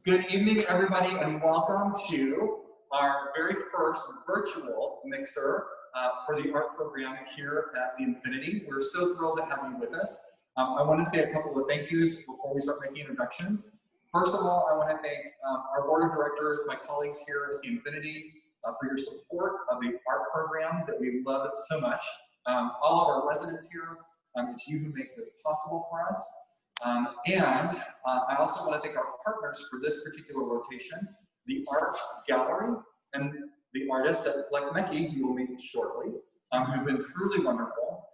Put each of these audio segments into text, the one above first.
Good evening, everybody, and welcome to our very first virtual mixer for the art program here at the Infinity. We're so thrilled to have you with us. I want to say a couple of thank yous before we start making introductions. First of all, I want to thank our board of directors, my colleagues here at the Infinity, for your support of the art program that we love so much. All of our residents here, it's you who make this possible for us. I also want to thank our partners for this particular rotation, the Art Gallery and the artists at BLECHMEKI, who you will meet shortly, who've been truly wonderful.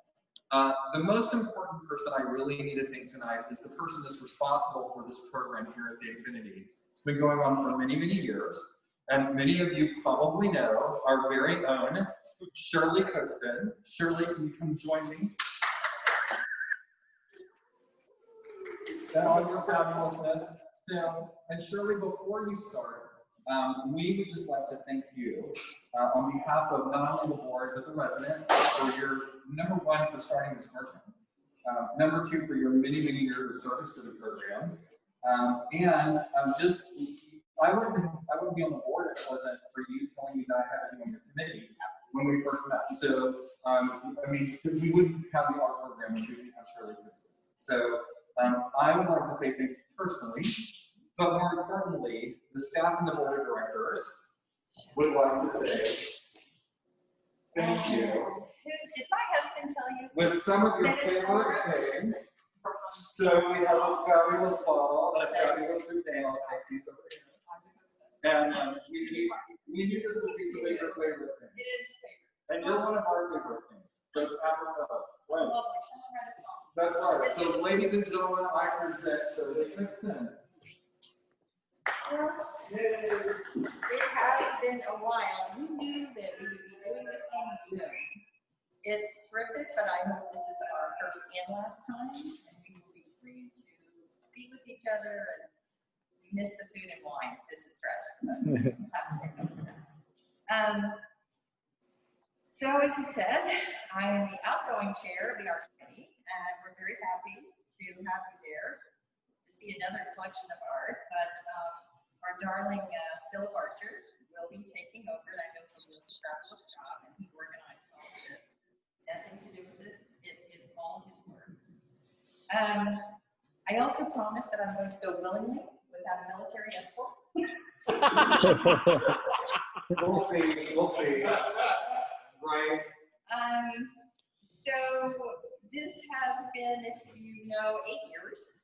The most important person I really need to thank tonight is the person that's responsible for this program here at the Infinity. It's been going on for many, many years, and many of you probably know our very own Shirley Cookson. Shirley, can you come join me? And all your fabulousness. So, and Shirley, before you start, we would just like to thank you on behalf of not only the board, but the residents for your, number one, for starting this program. Number two, for your many, many years of service to the program. I wouldn't be on the board if it wasn't for you telling me that I had you on your committee when we first met. So, I mean, we wouldn't have the art program if we didn't have Shirley Cookson. So, I would like to say thank you personally, but more importantly, the staff and the board of directors would like to say thank you. Did my husband tell you? With some of your favorite things. So we have a fabulous bottle and a fabulous bouquet. I'll take these over here. And we knew this would be some of your favorite things. It is favorite. And you're one of our favorite things. So it's apropos. Right. Lovely. Someone write a song. That's right. So, ladies and gentlemen, I present Shirley Cookson. It has been a while. We knew that we would be doing this on Zoom. It's terrific, but I hope this is our first and last time, and we will be free to be with each other. And we miss the food and wine. This is tragic, but we'll have to make up for that. So, as I said, I am the outgoing chair of the art committee, and we're very happy to have you there to see another collection of art. But our darling Philip Archer will be taking over, and I know he did a fabulous job, and he organized all of this. Nothing to do with this, it is all his work. I also promise that I'm going to go willingly without a military escort. We'll see. Right. So this has been, if you know, 8 years,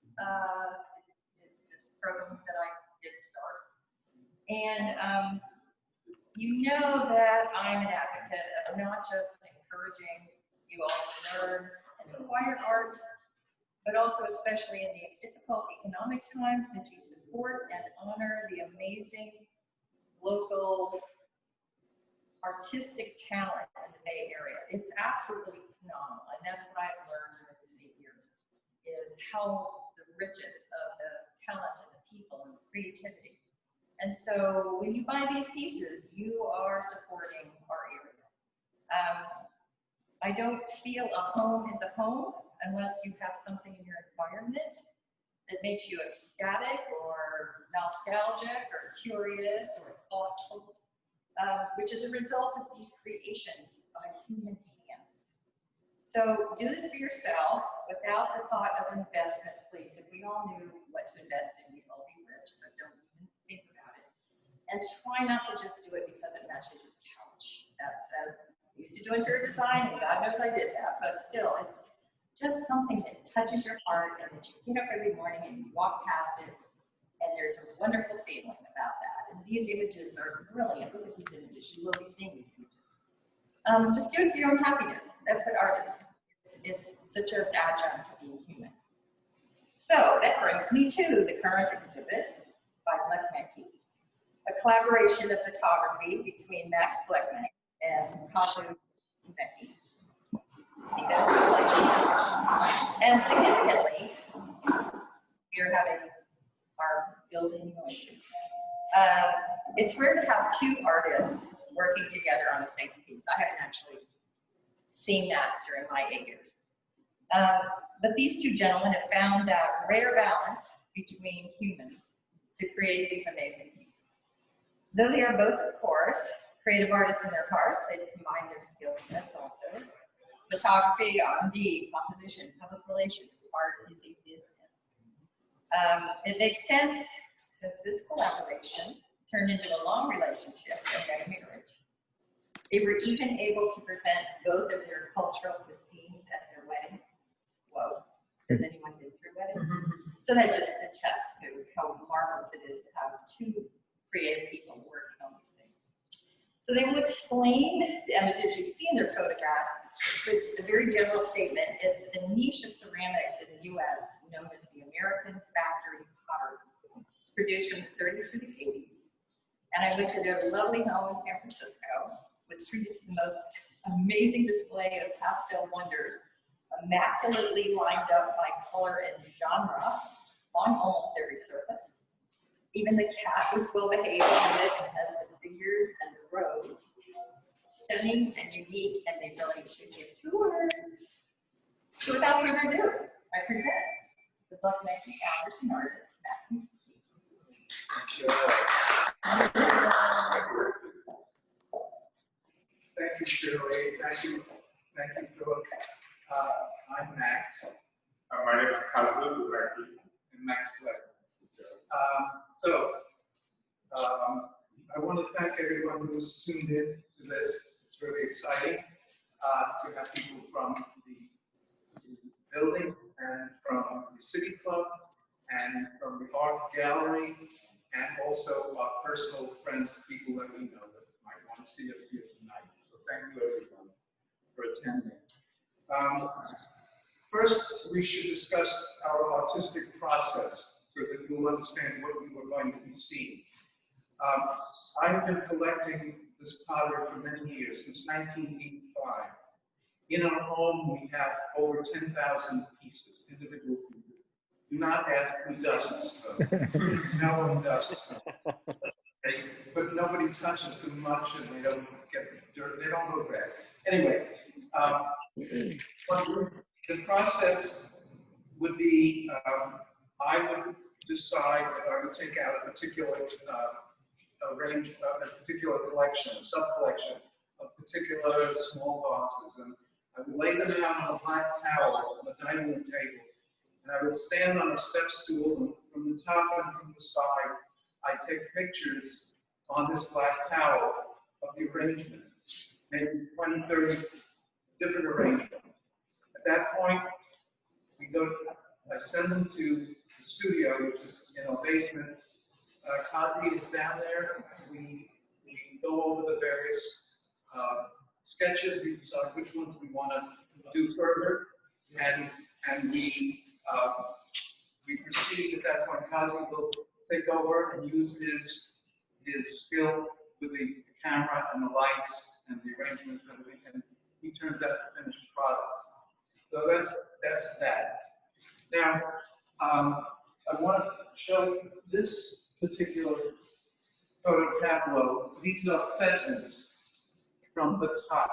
this program that I did start. And you know that I'm an advocate of not just encouraging you all to learn and acquire art, but also especially in these difficult economic times that you support and honor the amazing local artistic talent in the Bay Area. It's absolutely phenomenal, and that's what I've learned in these 8 years, is how the riches of the talent and the people and the creativity. And so when you buy these pieces, you are supporting our area. I don't feel a home is a home unless you have something in your environment that makes you ecstatic or nostalgic or curious or thoughtful. Which is a result of these creations by human hands. So do this for yourself without the thought of investment, please. If we all knew what to invest in, we'd all be rich, so don't even think about it. And try not to just do it because it matches your couch. As I used to do interior design, and God knows I did that, but still, it's just something that touches your heart and that you get up every morning and you walk past it. And there's a wonderful feeling about that. And these images are brilliant. Look at these images. You will be seeing these images. Just do it for your own happiness. That's what art is. It's such an adjunct to being human. So that brings me to the current exhibit by BLECHMEKI, a collaboration of photography between Max BLECHMEKI and Kapu Meki. See that? And significantly, we're having our building noises. It's rare to have two artists working together on the same piece. I haven't actually seen that during my 8 years. But these two gentlemen have found that rare balance between humans to create these amazing pieces. Though they are both, of course, creative artists in their hearts, they combine their skill sets also. Photography, R&D, composition, public relations, art is a business. It makes sense, since this collaboration turned into a long relationship and then a marriage. They were even able to present both of their cultural cuisines at their wedding. Whoa, has anyone been through a wedding? So that just attests to how marvelous it is to have two creative people working on these things. So they will explain the images you see in their photographs with a very general statement. It's a niche of ceramics in the US known as the American factory pottery. It's produced from the 30s through the 80s. And I went to their lovely home in San Francisco, was treated to the most amazing display of pastel wonders, immaculately lined up by color and genre on almost every surface. Even the cat was well behaved amidst the figures and the rows. Stunning and unique, and they really should give tours. So without further ado, I present the BLECHMEKI founders and artists, Max and Thank you, Shirley. Thank you, Philip. I'm Max. My name is Kazu BLECHMEKI. And Max Philip, I want to thank everyone who's tuned in to this. It's really exciting to have people from the building and from the City Club and from the art gallery and also our personal friends, people that we know that might want to see us here tonight. So thank you everyone for attending. First, we should discuss our artistic process so that you'll understand what we were going to be seeing. I've been collecting this pottery for many years, since 1985. In our home, we have over 10,000 pieces, individual pieces. Do not ask who does them. No one does them. But nobody touches them much, and they don't get dirt. They don't go bad. Anyway, the process would be, I would decide that I would take out a particular range, a particular collection, a sub-collection of particular small boxes, and I would lay them out on a black towel on the dining room table, and I would stand on a step stool, and from the top and from the side, I'd take pictures on this black towel of the arrangements, maybe 20, 30 different arrangements. At that point, I send them to the studio, which is in a basement. Kadri is down there. We go over the various sketches. We decide which ones we want to do further, and we proceed. At that point, Kadri will take over and use his skill with the camera and the lights and the arrangements, and he turns out the finished product. So that's that. Now, I want to show you this particular photo tableau. These are pheasants from the top.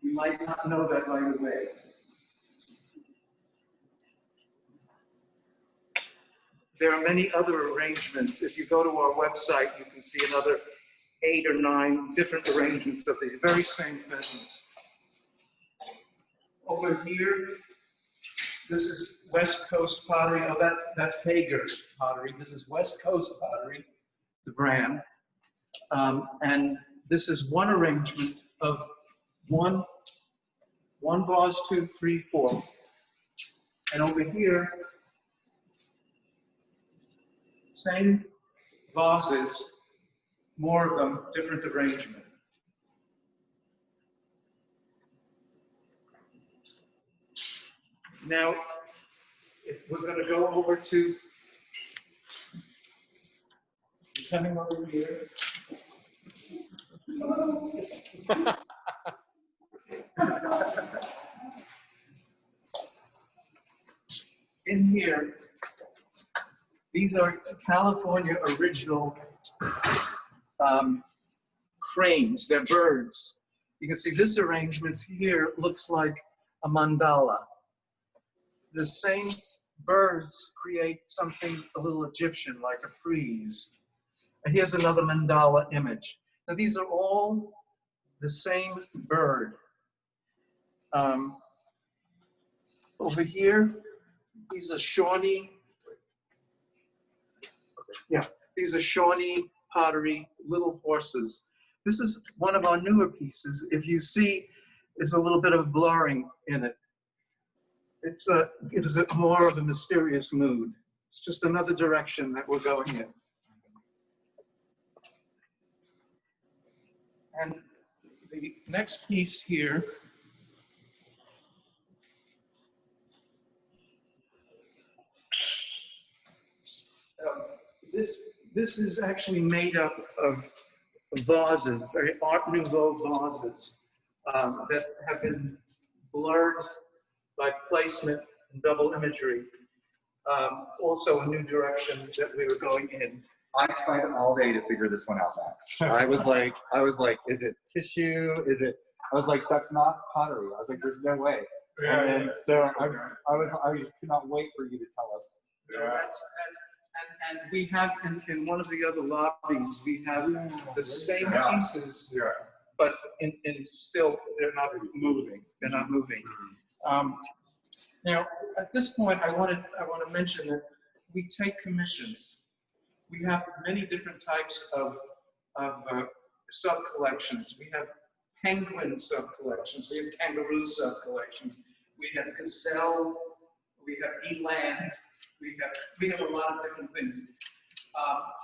You might not know that right away. There are many other arrangements. If you go to our website, you can see another 8 or 9 different arrangements of these very same pheasants. Over here, this is West Coast pottery. Oh, that's Hager pottery. This is West Coast pottery, the brand. And this is one arrangement of one vase, 2, 3, 4. And over here, same vases, more of them, different arrangement. Now, if we're going to go over to, coming over here. In here, these are California original cranes. They're birds. You can see this arrangement here looks like a mandala. The same birds create something a little Egyptian, like a frieze. And here's another mandala image. Now these are all the same bird. Over here, these are Shawnee. Yeah, these are Shawnee pottery little horses. This is one of our newer pieces. If you see, there's a little bit of blurring in it. It is more of a mysterious mood. It's just another direction that we're going in. And the next piece here this is actually made up of vases, very Art Nouveau vases that have been blurred by placement and double imagery. Also a new direction that we were going in. I tried all day to figure this one out, Max. I was like, is it tissue? I was like, that's not pottery. I was like, there's no way. Yeah, and then, so I could not wait for you to tell us. Yeah. And we have in one of the other lobbies, we have the same pieces, but in still they're not moving. They're not moving. Now, at this point, I want to mention that we take commissions. We have many different types of sub-collections. We have penguin sub-collections. We have kangaroo sub-collections. We have gazelle. We have eland. We have a lot of different things.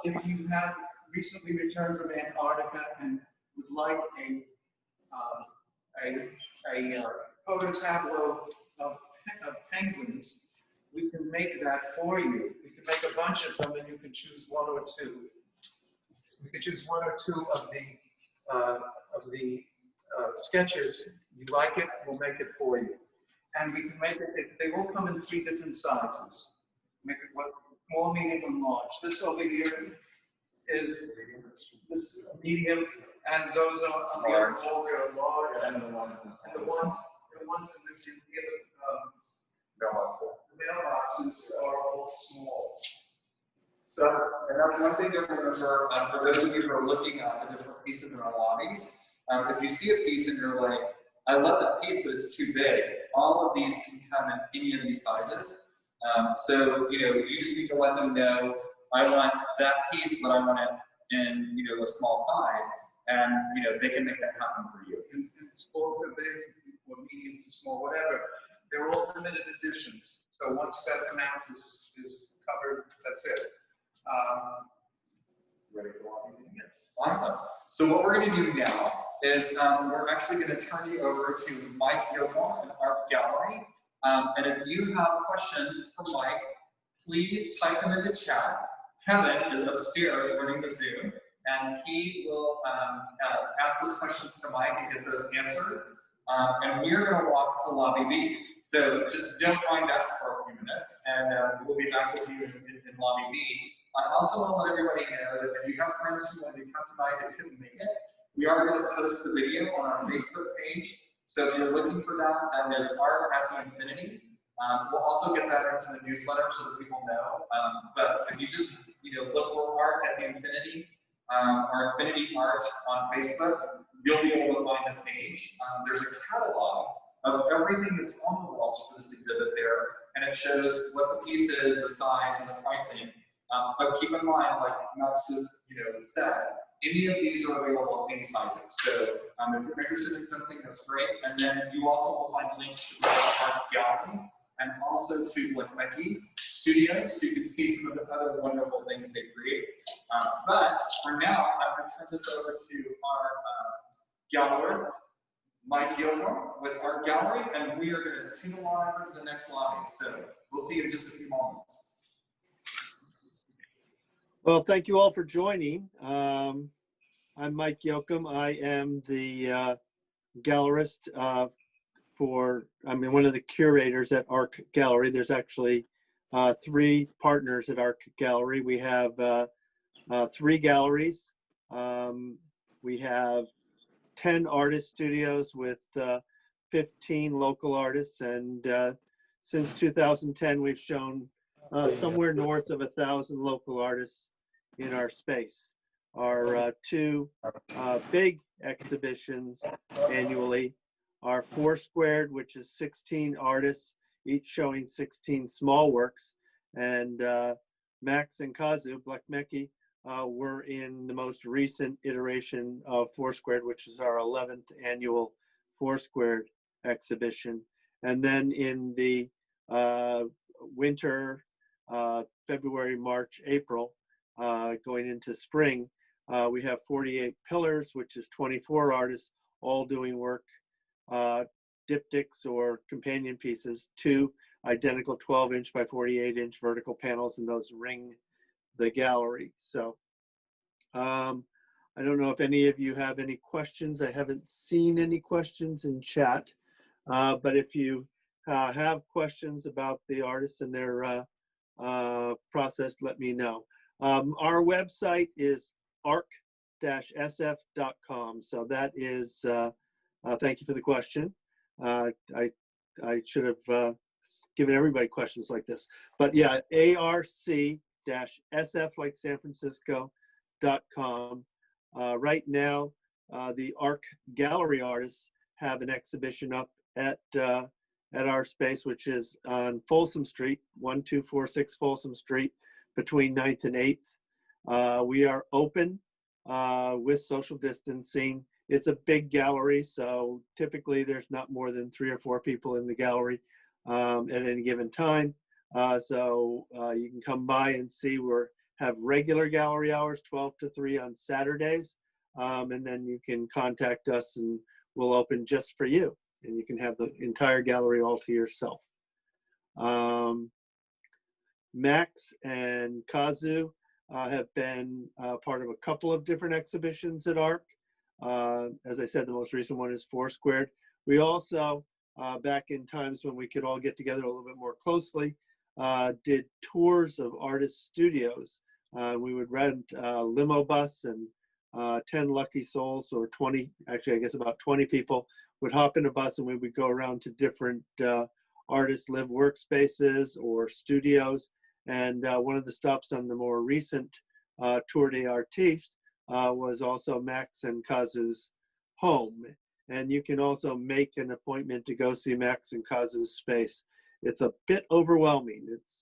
If you have recently returned from Antarctica and would like a photo tableau of penguins, we can make that for you. We can make a bunch of them, and you can choose one or two. We can choose one or two of the sketches. You like it, we'll make it for you. And we can make it, they will come in 3 different sizes. Make it small, medium, and large. This over here is this medium, and those are large. Large. And the ones in the mailboxes are all small. So, and that's one thing to remember for those of you who are looking at the different pieces in our lobbies. If you see a piece and you're like, I love that piece, but it's too big, all of these can come in any of these sizes. So, you just need to let them know, I want that piece, but I want it in, a small size, and, they can make that happen for you. In small to big, or medium to small, whatever. They're all limited editions. So once that amount is covered, that's it. Ready for walking? Yes. Awesome. So what we're going to do now is we're actually going to turn you over to Mike Gilmore in Art Gallery. And if you have questions for Mike, please type them into chat. Kevin is upstairs running the Zoom, and he will ask those questions to Mike and get those answered. And we're going to walk to Lobby B. So just don't mind us for a few minutes, and we'll be back with you in Lobby B. I also want to let everybody know that if you have friends who wanted to come tonight that couldn't make it, we are going to post the video on our Facebook page. So if you're looking for that, that is Art at the Infinity. We'll also get that into the newsletter so that people know. But if you just look for Art at the Infinity or Infinity Art on Facebook, you'll be able to find the page. There's a catalog of everything that's on the walls for this exhibit there, and it shows what the piece is, the size, and the pricing. But keep in mind, like Max just said, any of these are available in any sizing. So if you're interested in something, that's great. And then you also will find links to the Art Gallery and also to BLECHMEKI Studios, so you can see some of the other wonderful things they create. But for now, I'm going to turn this over to our gallerist, Mike Gilmore with Art Gallery, and we are going to tune along over to the next lobby. So we'll see you in just a few moments. Well, thank you all for joining. I'm Mike Yoakum. I am the gallerist I'm one of the curators at Art Gallery. There's actually 3 partners at Art Gallery. We have 3 galleries. We have 10 artist studios with 15 local artists and since 2010, we've shown somewhere north of 1,000 local artists in our space. Our two big exhibitions annually are Four Squared, which is 16 artists, each showing 16 small works, and Max and Kazu, BLECHMEKI, were in the most recent iteration of Four Squared, which is our 11th annual Four Squared exhibition. And then in the winter, February, March, April, going into spring, we have 48 Pillars, which is 24 artists, all doing work, diptychs or companion pieces, 2 identical 12-inch by 48-inch vertical panels, and those ring the gallery. So I don't know if any of you have any questions. I haven't seen any questions in chat, but if you have questions about the artists and their process, let me know. Our website is arc-sf.com. So that is, thank you for the question. I should have given everybody questions like this. But yeah, arc-sf like San Francisco.com. Right now, the ARC Gallery artists have an exhibition up at our space, which is on Folsom Street, 1246 Folsom Street, between 9th and 8th. We are open with social distancing. It's a big gallery, so typically there's not more than 3 or 4 people in the gallery at any given time. So you can come by and see. We have regular gallery hours, 12 to 3 on Saturdays, and then you can contact us and we'll open just for you, and you can have the entire gallery all to yourself. Max and Kazu have been part of a couple of different exhibitions at ARC. As I said, the most recent one is Four Squared. We also, back in times when we could all get together a little bit more closely, did tours of artist studios. We would rent a limo bus, and 10 lucky souls, or 20, actually I guess about 20 people, would hop in a bus, and we would go around to different artist live workspaces or studios. And one of the stops on the more recent Tour des Artistes was also Max and Kazu's home. And you can also make an appointment to go see Max and Kazu's space. It's a bit overwhelming. It's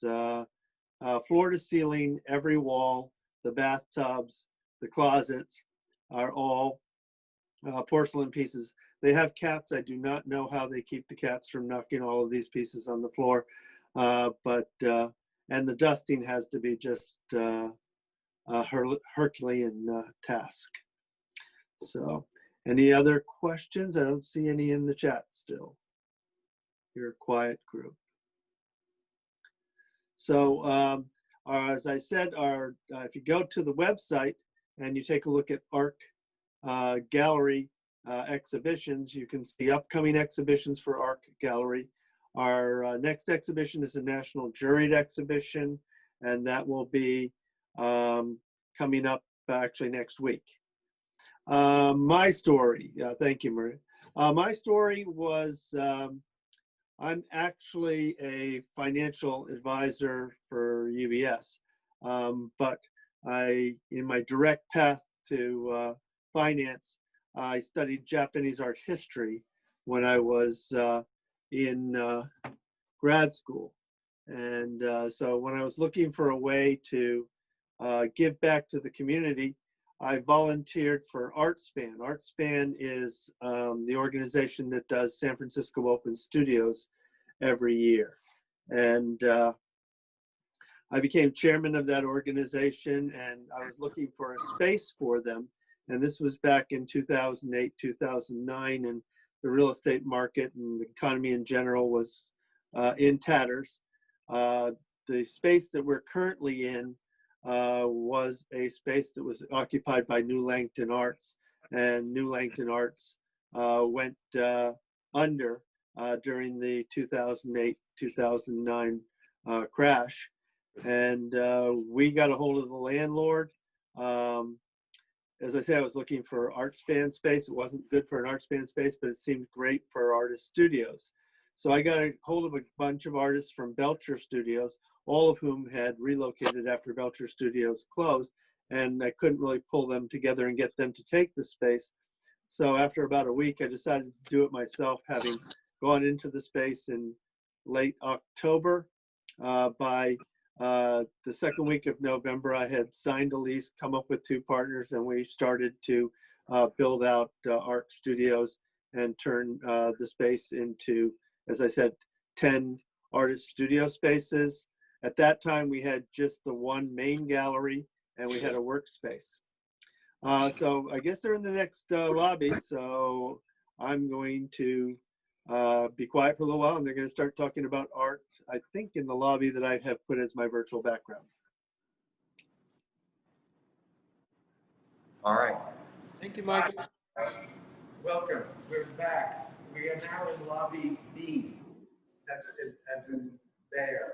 floor to ceiling, every wall, the bathtubs, the closets are all porcelain pieces. They have cats. I do not know how they keep the cats from knocking all of these pieces on the floor. And the dusting has to be just a Herculean task. So, any other questions? I don't see any in the chat still. You're a quiet group. So, as I said, if you go to the website and you take a look at ARC Gallery exhibitions, you can see upcoming exhibitions for ARC Gallery. Our next exhibition is a national juried exhibition, and that will be coming up actually next week. My story, thank you, Maria. My story was, I'm actually a financial advisor for UBS, but in my direct path to finance, I studied Japanese art history when I was in grad school. And so when I was looking for a way to give back to the community, I volunteered for ArtSpan. ArtSpan is the organization that does San Francisco Open Studios every year. And I became chairman of that organization, and I was looking for a space for them. And this was back in 2008, 2009, and the real estate market and the economy in general was in tatters. The space that we're currently in was a space that was occupied by New Langton Arts, and New Langton Arts went under during the 2008-2009 crash. And we got a hold of the landlord. As I say, I was looking for ArtSpan space. It wasn't good for an ArtSpan space, but it seemed great for artist studios. So I got a hold of a bunch of artists from Belcher Studios, all of whom had relocated after Belcher Studios closed, and I couldn't really pull them together and get them to take the space. So after about a week, I decided to do it myself, having gone into the space in late October. By the second week of November, I had signed a lease, come up with 2 partners, and we started to build out ARC Studios and turn the space into, as I said, 10 artist studio spaces. At that time, we had just the one main gallery, and we had a workspace. So I guess they're in the next lobby, so I'm going to be quiet for a little while, and they're going to start talking about art, I think, in the lobby that I have put as my virtual background. All right. Thank you, Mike. Welcome, we're back. We are now in lobby B, as in there.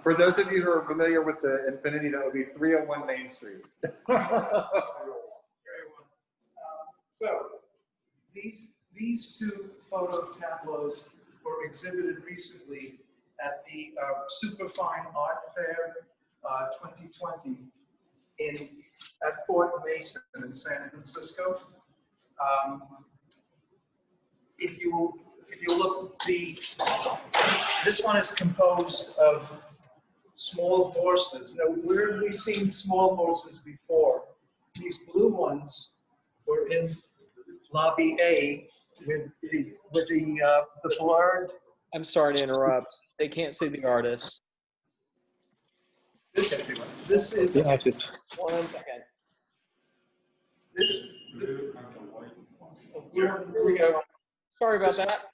For those of you who are familiar with the Infinity, that would be 301 Main Street. Very well. So these 2 photo tableaus were exhibited recently at the Superfine Art Fair 2020 at Fort Mason in San Francisco. If you look, this one is composed of small horses. Now, where have we seen small horses before? These blue ones were in lobby A with the blurred. I'm sorry to interrupt. They can't see the artist. This is Yeah, just 1 second. this. Here we go. Sorry about that.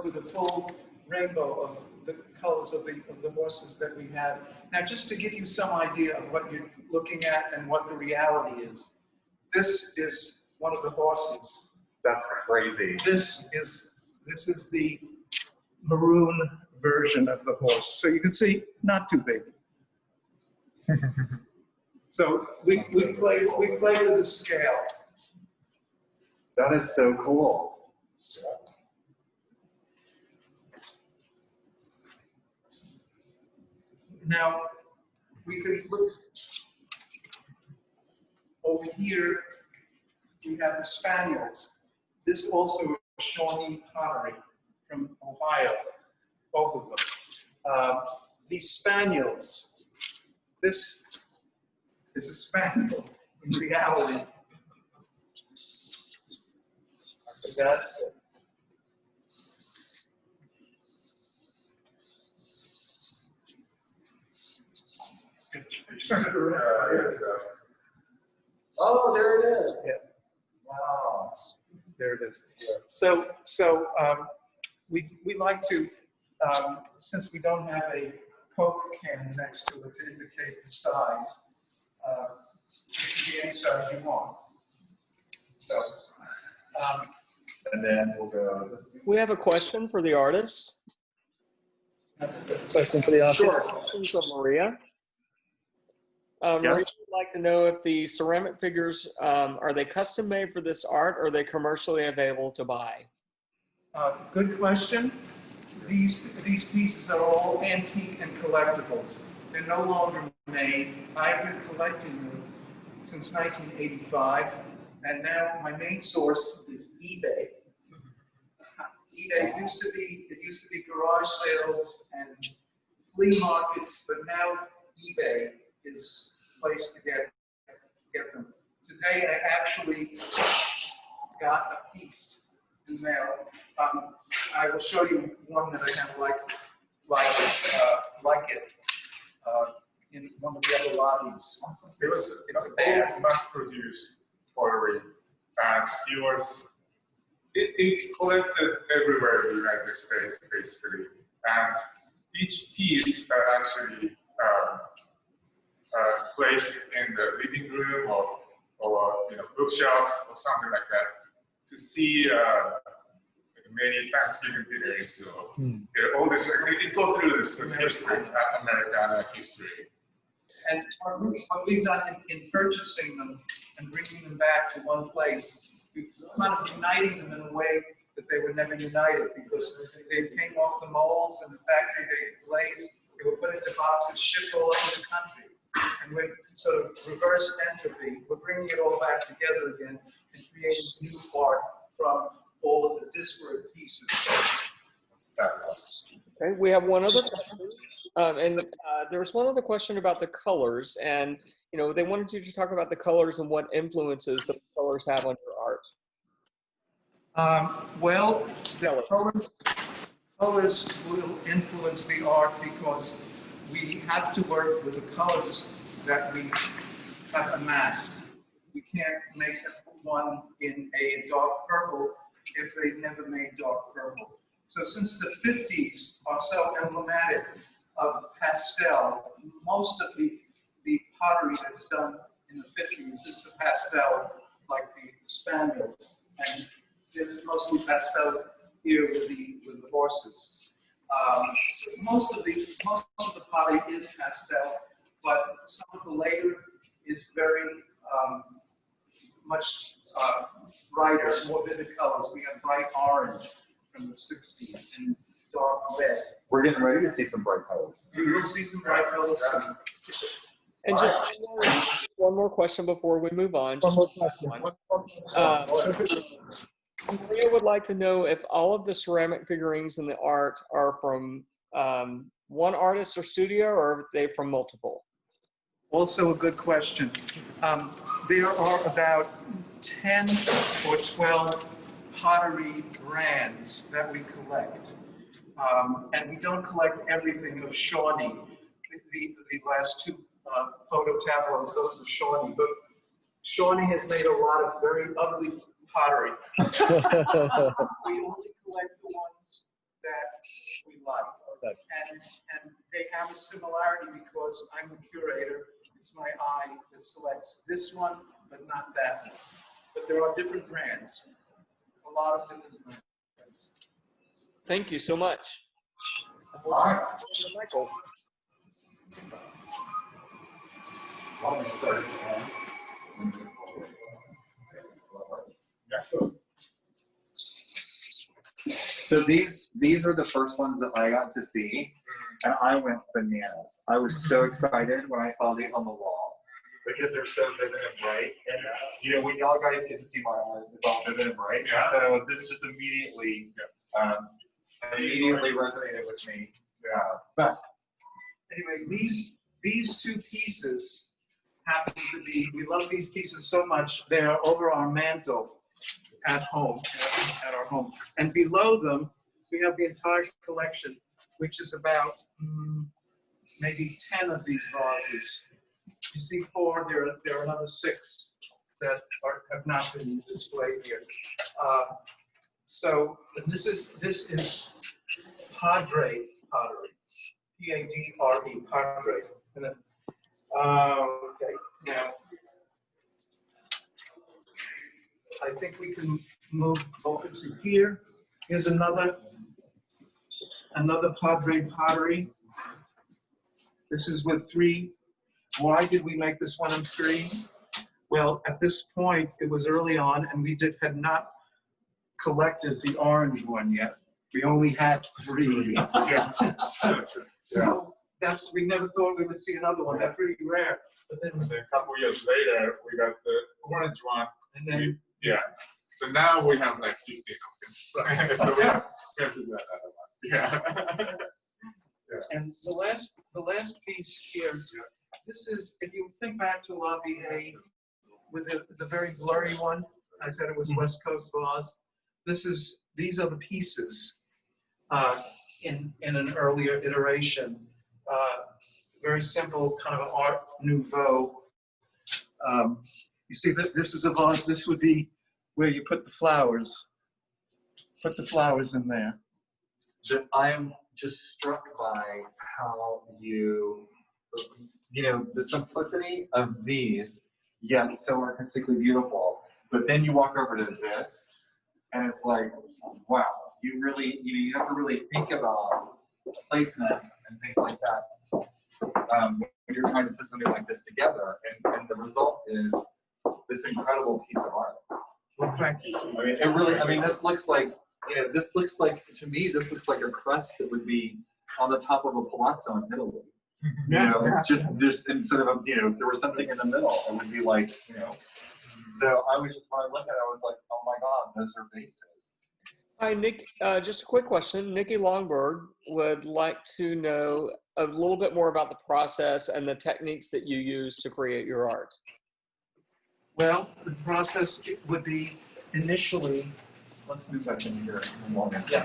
With the full rainbow of the colors of the horses that we have. Now, just to give you some idea of what you're looking at and what the reality is, this is one of the horses. That's crazy. This is the maroon version of the horse. So you can see, not too big. So we play with the scale. That is so cool. Now, we can look over here. We have the spaniels. This also is Shawnee pottery from Ohio, both of them. These spaniels, this is a spaniel in reality. Is that turn it around. Oh, there it is. Yeah. Wow. There it is. So we like to, since we don't have a Coke can next to it to indicate the size, it can be any size you want. So, And then we'll go. We have a question for the artist. Question for the audience. Sure. Question from Maria. Maria would like to know if the ceramic figures, are they custom made for this art or are they commercially available to buy? good question. These pieces are all antique and collectibles. They're no longer made. I've been collecting them since 1985, and now my main source is eBay. eBay used to be garage sales and flea markets, but now eBay is a place to get them. Today I actually got a piece in the mail. I will show you one that I have like it in one of the other lobbies. It's a bad mass-produced pottery, and it's collected everywhere in the United States, basically. And each piece actually placed in the living room or bookshelf or something like that to see many Thanksgiving dinners. So all this, it go through this history, Americana history. And what we've done in purchasing them and bringing them back to one place, we've kind of uniting them in a way that they were never united because they came off the molds and the factory they glazed. They were put into boxes, shipped all over the country. And we're sort of reverse entropy. We're bringing it all back together again and creating new art from all of the disparate pieces. Okay, we have one other question. There was one other question about the colors, and they wanted you to talk about the colors and what influences the colors have on your art. Well, the colors will influence the art because we have to work with the colors that we have amassed. We can't make one in a dark purple if they've never made dark purple. So since the 50s are so emblematic of pastel, most of the pottery that's done in the 50s is the pastel, like the spandrels, and there's mostly pastels here with the horses. Most of the pottery is pastel, but some of the later is very much brighter, more vivid colors. We have bright orange from the 60s and dark red. We're getting ready to see some bright colors. You will see some bright colors. And just one more question before we move on. Just one. Maria would like to know if all of the ceramic figurines in the art are from one artist or studio, or are they from multiple? Also a good question. There are about 10 or 12 pottery brands that we collect. And we don't collect everything of Shawnee. The last two photo tableaus, those are Shawnee. But Shawnee has made a lot of very ugly pottery. We only collect the ones that we like. And they have a similarity because I'm the curator. It's my eye that selects this one, but not that one. But there are different brands, a lot of different brands. Thank you so much. All right. Michael. Why don't we start again? So these are the first ones that I got to see, and I went bananas. I was so excited when I saw these on the wall because they're so vivid and bright. And when y'all guys get to see my art, it's all vivid and bright. Yeah. So this just immediately resonated with me. Yeah. But anyway, these two pieces happen to be, we love these pieces so much, they are over our mantle at home, at our home. And below them, we have the entire collection, which is about maybe 10 of these vases. You see 4, there are another 6 that have not been displayed here. So this is Padre pottery, P-A-D-R-E, Padre. And then, okay, now I think we can move over to here. Here's another Padre pottery. This is with 3. Why did we make this one in 3? Well, at this point, it was early on, and we had not collected the orange one yet. We only had 3. Yeah. So that's, we never thought we would see another one. They're pretty rare. But then A couple years later, we got the orange one. and then So now we have like 15 of them. So we have to do that other one. Yeah. and the last piece here. This is, if you think back to La Vie with the very blurry one, I said it was West Coast vase. These are the pieces in an earlier iteration. Very simple, kind of Art Nouveau. You see that this is a vase. This would be where you put the flowers. Put the flowers in there. I am just struck by how the simplicity of these, yet so artistically beautiful. But then you walk over to this, and it's like, wow, you really, you have to really think about placement and things like that when you're trying to put something like this together. And the result is this incredible piece of art. Well, thank you. I mean, this looks like this looks like, to me, this looks like a crest that would be on the top of a palazzo in Italy. Just instead of, if there was something in the middle, it would be like, So I was just, when I looked at it, I was like, oh my God, those are bases. Hi, Nick. Just a quick question. Nikki Longberg would like to know a little bit more about the process and the techniques that you use to create your art. Well, the process would be initially, Let's move back in here. yeah,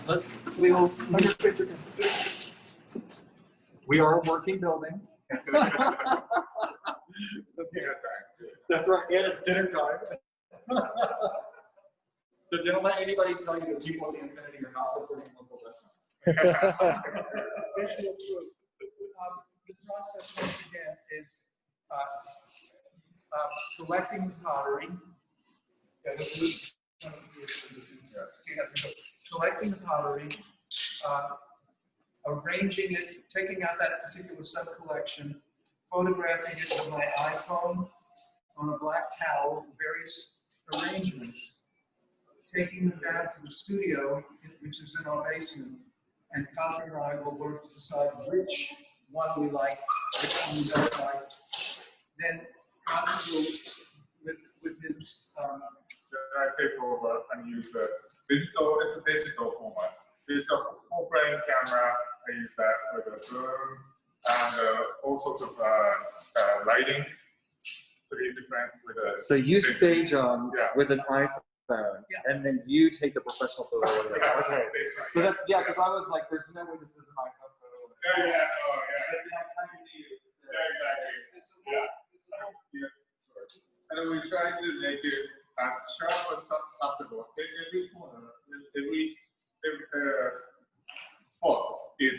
we will, We are a working building. That's right, and it's dinner time. So don't let anybody tell you that people at the Infinity are not supporting local restaurants. the process, once again, is selecting the pottery. Collecting the pottery, arranging it, taking out that particular sub-collection, photographing it with my iPhone on a black towel, various arrangements, taking them down to the studio, which is in our basement, and Catherine and I will work to decide which one we like, which one we don't like. Then Catherine will, with his, I take over and use a digital, it's a digital format. It's a full-frame camera. I use that with a zoom and all sorts of lighting. 3 different with a. So you stage Yeah. with an iPhone, and then you take the professional photo. Okay. So that's, because I was like, there's no way this is an iPhone photo. Yeah, yeah, and then we try to make it as sharp as possible. Every corner, every spot is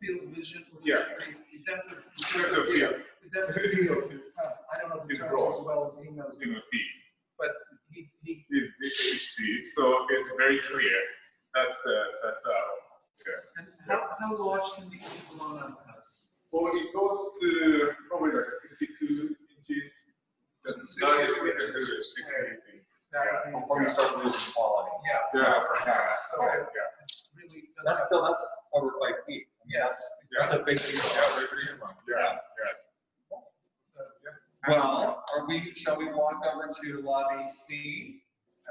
field vision. Yeah. The depth of the field. The depth of field. I don't know the It's terms broad. as well as he knows in them, a deep. but he It's deep, so it's very clear. That's and how large can these people on that house? Well, it goes to probably like 62 inches. That's not if we can do it. 60. Before you start losing quality. Yeah. Yeah. It's really. That's over 5 feet. That's a big piece of art. Yeah. Well, shall we walk over to lobby C?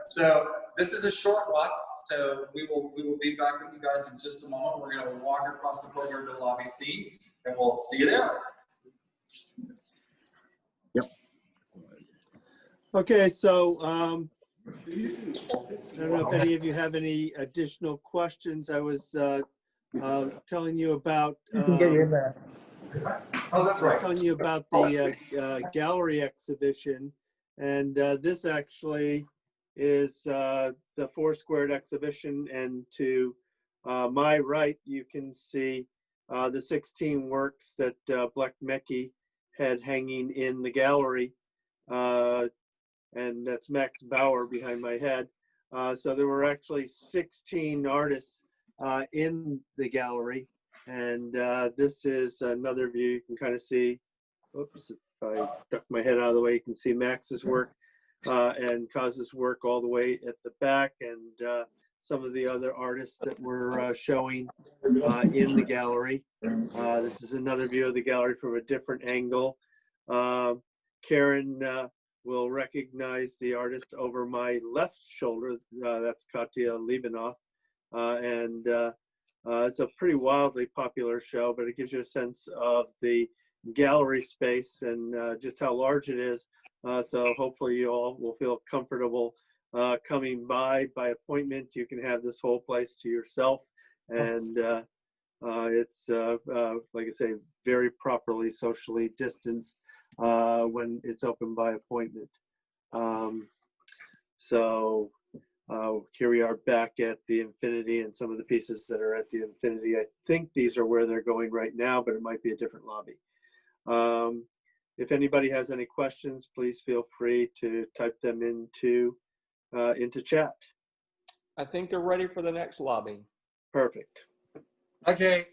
So this is a short walk, so we will be back with you guys in just a moment. We're going to walk across the courtyard to lobby C, and we'll see you there. Okay, so I don't know if any of you have any additional questions. I was telling you about Oh, that's right. telling you about the gallery exhibition, and this actually is the 4 squared exhibition, and to my right you can see the 16 works that BLECHMEKI had hanging in the gallery, and that's Max Bauer behind my head. So there were actually 16 artists in the gallery, and this is another view. You can kind of see, oops, if I duck my head out of the way, you can see Max's work and Kaz's work all the way at the back, and some of the other artists that were showing in the gallery. This is another view of the gallery from a different angle. Karen will recognize the artist over my left shoulder. That's Katya Libanov. And it's a pretty wildly popular show, but it gives you a sense of the gallery space and just how large it is. So hopefully you all will feel comfortable coming by appointment. You can have this whole place to yourself. And it's, like I say, very properly socially distanced when it's open by appointment. So here we are back at the Infinity, and some of the pieces that are at the Infinity, I think these are where they're going right now, but it might be a different lobby. If anybody has any questions, please feel free to type them into chat. I think they're ready for the next lobby. Perfect. Okay,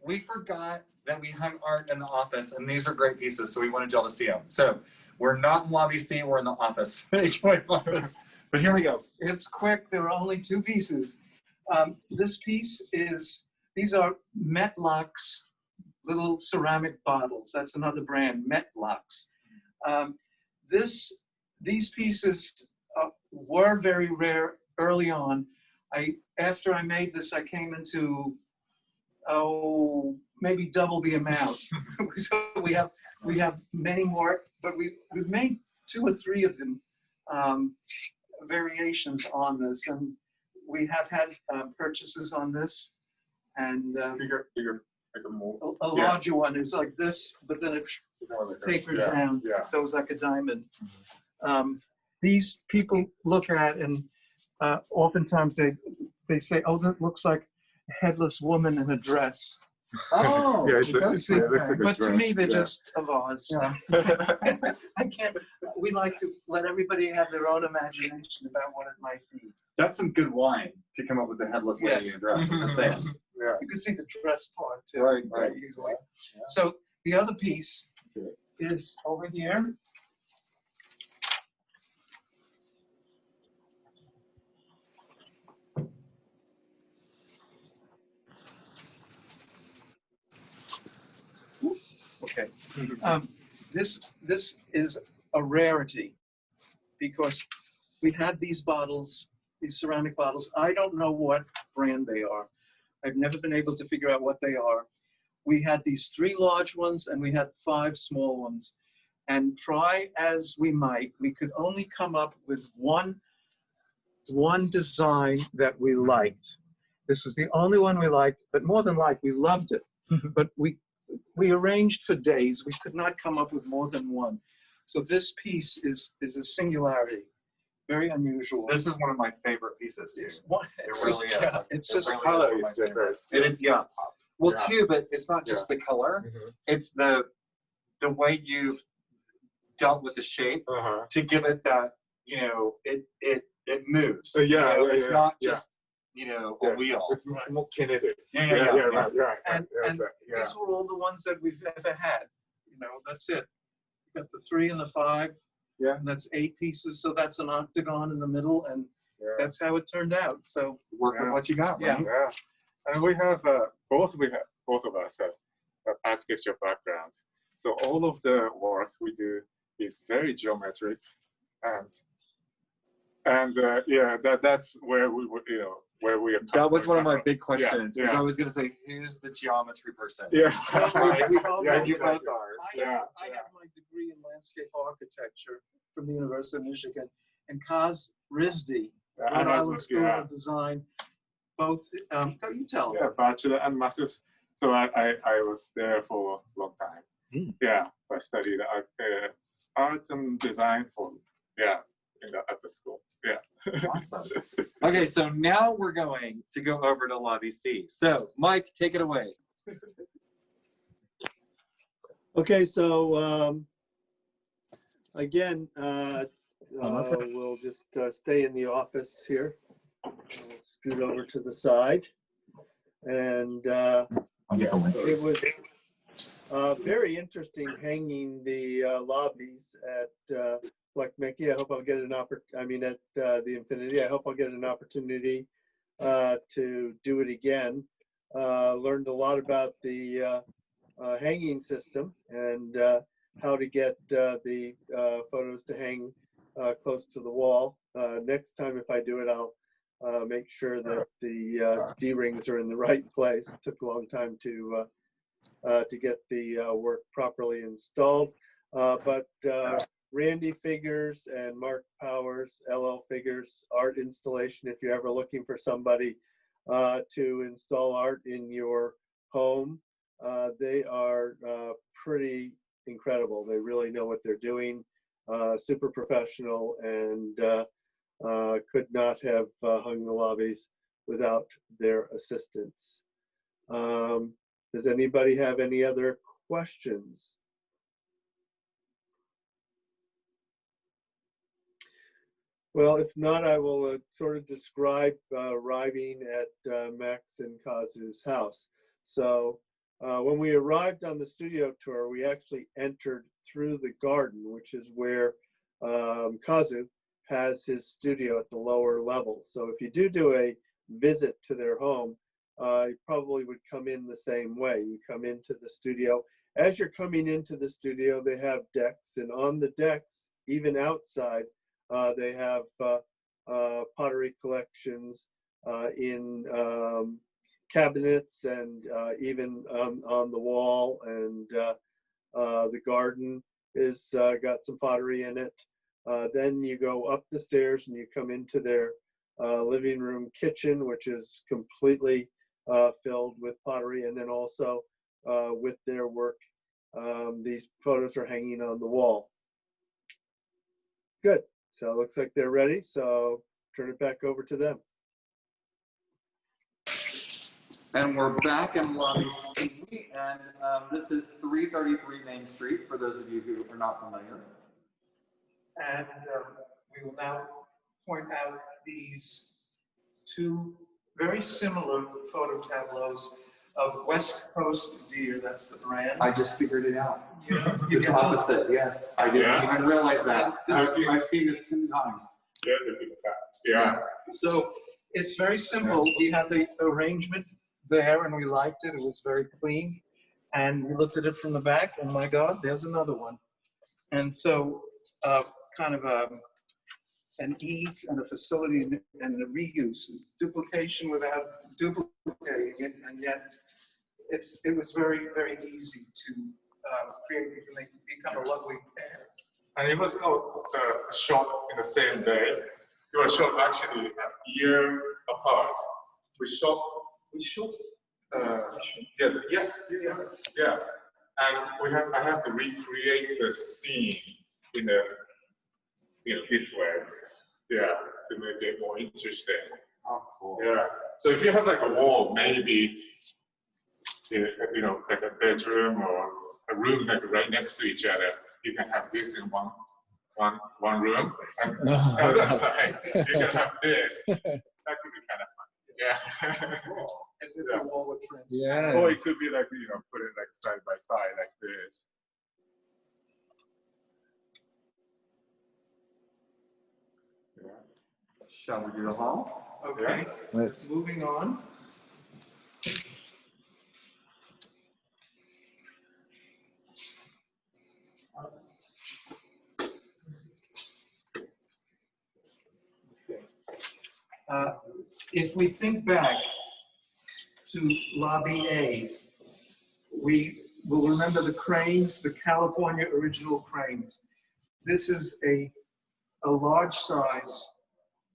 we forgot that we hung art in the office, and these are great pieces, so we wanted y'all to see them. So we're not in lobby C, we're in the office. But here we go. It's quick. There are only two pieces. This piece is, these are Metlocks little ceramic bottles. That's another brand, Metlocks. These pieces were very rare early on. After I made this, I came into, maybe double the amount. So we have many more, but we've made 2 or 3 of them, variations on this, and we have had purchases on this, and Bigger, like a more. a larger one is like this, but then it tapered down, so it was like a diamond. These people look at, and oftentimes they say, "Oh, that looks like a headless woman in a dress." Oh, Yeah, it does. it looks like a But to me, dress, they're yeah. just a vase. I can't. We like to let everybody have their own imagination about what it might be. That's some good wine to come up with the headless lady in a dress with the sand. Yeah. You can see the dress part too, Right. very easily. So the other piece is over here. Okay. This is a rarity because we had these bottles, these ceramic bottles. I don't know what brand they are. I've never been able to figure out what they are. We had these 3 large ones and we had 5 small ones. And try as we might, we could only come up with one design that we liked. This was the only one we liked, but more than liked, we loved it. But we arranged for days. We could not come up with more than one. So this piece is a singularity, very unusual. This is one of my favorite pieces. It's It really just, is. yeah, it's It just really color one of my is just favorites. very- It is, yeah. Well, Yeah. too, but it's not just the color. It's the way you've dealt with the shape to give it that, you know, it moves. Yeah, you know? yeah, It's yeah, not yeah. just, you know, a wheel. It's more kinetic. Yeah, yeah. Right. And these were all the ones that we've ever had. You know, that's it. We've got the 3 and the 5. Yeah. And that's 8 pieces. So that's an octagon in the middle, and that's how it turned out. So Work with what you got, Yeah. right? Yeah, and we have both of us have an architecture background, so all of the work we do is very geometric, and that's where we were, you know, where we are. That was one of my big Yeah, questions, because yeah. I was going to say, who's the geometry person? Yeah, we all yeah, know you that. both are. I have my degree in landscape architecture from the University of Michigan, and Kaz Rizdi, I Rhode have, Island School of Design, both, you tell them. yeah, bachelor and master's. So I was there for a long time. Yeah, I studied art and design at the school. Yeah. Awesome. Okay, so now we're going to go over to Lobby C. So, Mike, take it away. Okay, so again, we'll just stay in the office here. We'll scoot over to the side. And it was very interesting hanging the lobbies at BLECHMEKI. I hope I'll get an opportunity, at the Infinity. I hope I'll get an opportunity to do it again. Learned a lot about the hanging system and how to get the photos to hang close to the wall. Next time if I do it, I'll make sure that the D-rings are in the right place. It took a long time to get the work properly installed. But Randy Figures and Mark Powers, LL Figures, art installation, if you're ever looking for somebody to install art in your home, they are pretty incredible. They really know what they're doing, super professional, and could not have hung the lobbies without their assistance. Does anybody have any other questions? Well, if not, I will sort of describe arriving at Max and Kazu's house. So when we arrived on the studio tour, we actually entered through the garden, which is where Kazu has his studio at the lower level. So if you do a visit to their home, you probably would come in the same way. You come into the studio. As you're coming into the studio, they have decks, and on the decks, even outside, they have pottery collections in cabinets and even on the wall, and the garden is got some pottery in it. Then you go up the stairs and you come into their living room kitchen, which is completely filled with pottery, and then also with their work. These photos are hanging on the wall. Good. So it looks like they're ready. So turn it back over to them. And we're back in Lobby C, and this is 333 Main Street, for those of you who are not familiar. And we will now point out these two very similar photo tableaus of West Coast deer. That's the brand. I just figured it out. Yeah. It's opposite, yes. I didn't even realize that. I've seen this 10 times. Yeah. So it's very simple. We have the arrangement there, and we liked it. It was very clean. And we looked at it from the back, and my God, there's another one. And so kind of an ease and a facility and a reuse, duplication without duplicating it, and yet it was very, very easy to create these, and they become a lovely pair. And it was not shot in the same day. It was shot actually a year apart. We shot. Yeah. And I have to recreate the scene in a this way. Yeah, to make it more interesting. Oh, cool. Yeah. So if you have like a wall, maybe like a bedroom or a room like right next to each other, you can have this in one room, and on the other side you can have this. That could be kind of fun. Yeah. As if the wall were transparent. Yeah. Or it could be like put it like side by side like this. Yeah. Shall we do the hall? Okay. Let's Moving on. If we think back to Lobby A, we will remember the cranes, the California original cranes. This is a large size.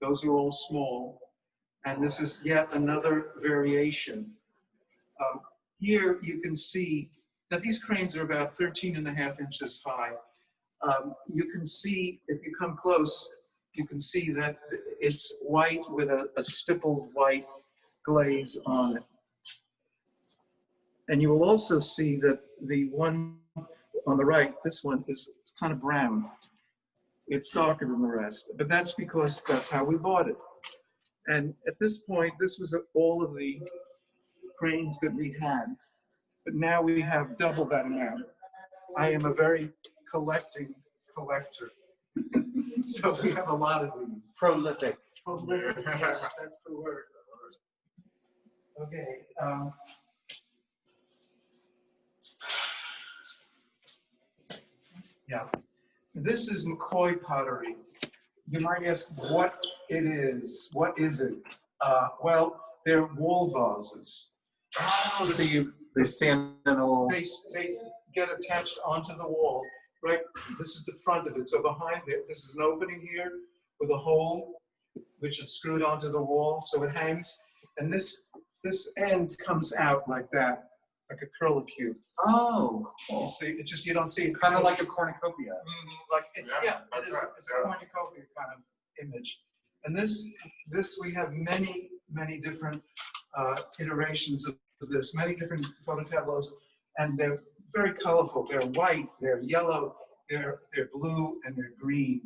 Those are all small. And this is yet another variation. Here you can see that these cranes are about 13.5 inches high. You can see, if you come close, you can see that it's white with a stippled white glaze on it. And you will also see that the one on the right, this one, is kind of brown. It's darker than the rest, but that's because that's how we bought it. And at this point, this was all of the cranes that we had, but now we have double that amount. I am a very collector. So we have a lot of these. Prolific. Prolific, yes, that's the word. Okay. Yeah. This is McCoy pottery. You might ask what it is. What is it? Well, they're wall vases. Oh, so they stand in a little. They get attached onto the wall. Right, this is the front of it. So behind it, this is an opening here with a hole, which is screwed onto the wall, so it hangs. And this end comes out like that, like a curlicue. Oh, cool. You see, it just, you don't see it. Kind of like a cornucopia. Like it's, Yeah, it is, right. it's a cornucopia kind of image. And this we have many different iterations of this, many different photo tableaus, and they're very colorful. They're white, they're yellow, they're blue, and they're green,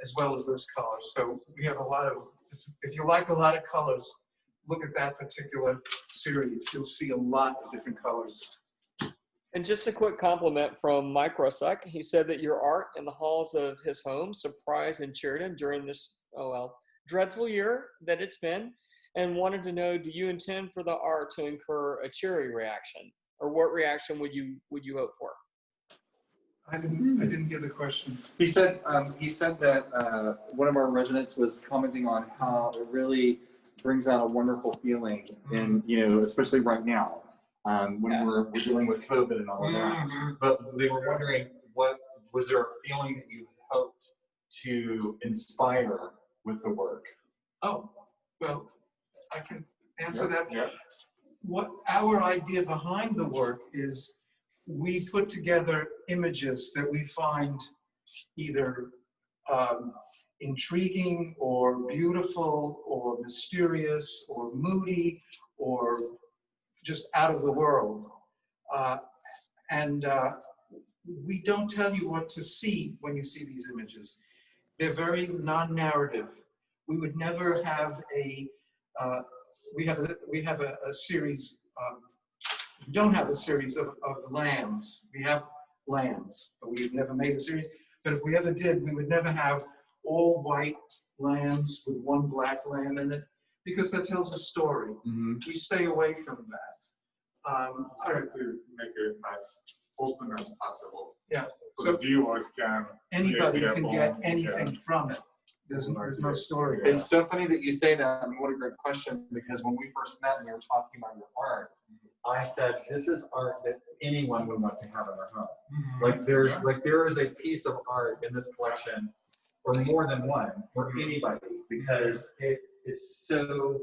as well as this color. So we have a lot of, if you like a lot of colors, look at that particular series. You'll see a lot of different colors. And just a quick compliment from Mike Rusak. He said that your art in the halls of his home surprised and cheered him during this, oh well, dreadful year that it's been, and wanted to know, do you intend for the art to incur a cheery reaction? Or what reaction would you hope for? I didn't get the question. He said that one of our residents was commenting on how it really brings out a wonderful feeling in, especially right now, when we're dealing with COVID and all of that. But they were wondering, what was there a feeling that you hoped to inspire with the work? Oh, well, I can answer that. Yeah. What our idea behind the work is, we put together images that we find either intriguing or beautiful or mysterious or moody or just out of the world. We don't tell you what to see when you see these images. They're very non-narrative. We would never have we have a series, we don't have a series of lambs. We have lambs, but we've never made a series. But if we ever did, we would never have all white lambs with one black lamb in it, because that tells a story. We stay away from that. I try to make it as open as possible. Yeah. So the viewers can. Anybody can get anything from it. There's no story. It's so funny that you say that. What a great question, because when we first met and we were talking about your art, I said, this is art that anyone would want to have in their home. Like there is a piece of art in this collection, or more than one, for anybody, because it is so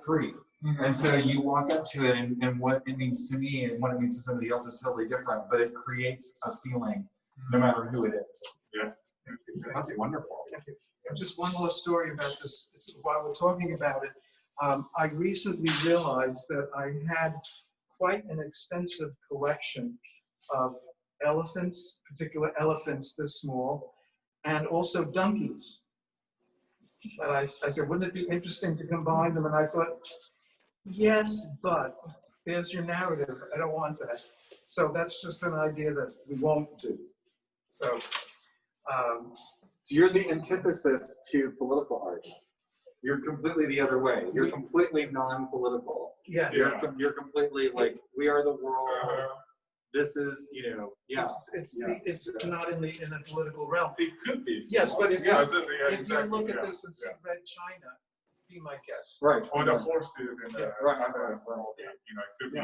free. And so you walk up to it, and what it means to me and what it means to somebody else is totally different, but it creates a feeling no matter who it is. Yeah. That's wonderful. Just one more story about this. While we're talking about it, I recently realized that I had quite an extensive collection of elephants, particular elephants this small, and also donkeys. But I said, wouldn't it be interesting to combine them? And I thought, yes, but there's your narrative. I don't want that. So that's just an idea that we won't do. So you're the antithesis to political art. You're completely the other way. You're completely non-political. yes. You're completely like, we are the world. This is, yeah. It's not in the political realm. It could be. Yes, but if you exactly, look at this and see red China, be my guest. Right. Or the horses in the other world, it could be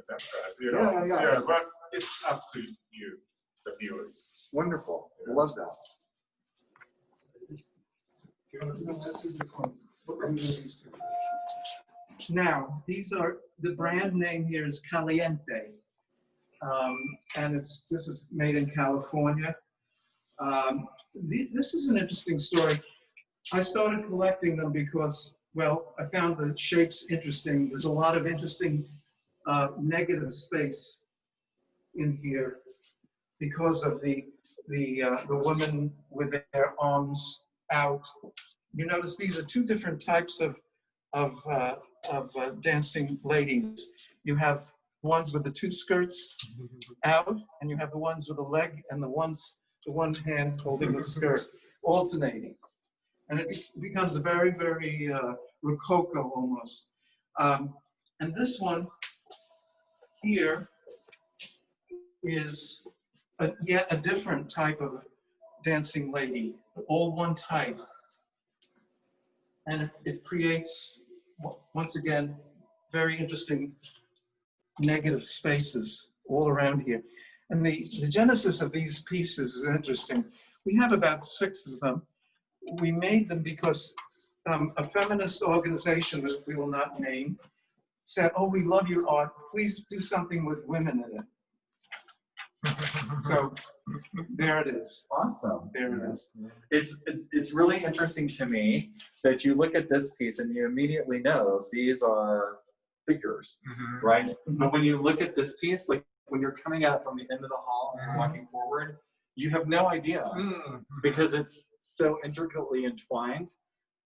that size, Yeah. But it's up to you, the viewers. Wonderful. I love that. Now, these are, the brand name here is Caliente. And this is made in California. This is an interesting story. I started collecting them because, well, I found the shapes interesting. There's a lot of interesting negative space in here because of the women with their arms out. You notice these are two different types of dancing ladies. You have ones with the two skirts out, and you have the ones with the leg and the one hand holding the skirt, alternating. And it becomes a very, very rococo almost. And this one here is yet a different type of dancing lady, all one type. And it creates, once again, very interesting negative spaces all around here. And the genesis of these pieces is interesting. We have about 6 of them. We made them because a feminist organization that we will not name said, oh, we love your art. Please do something with women in it. So there it is. Awesome. There it is. It's really interesting to me that you look at this piece and you immediately know these are figures, right? But when you look at this piece, like when you're coming out from the end of the hall and you're walking forward, you have no idea because it's so intricately entwined,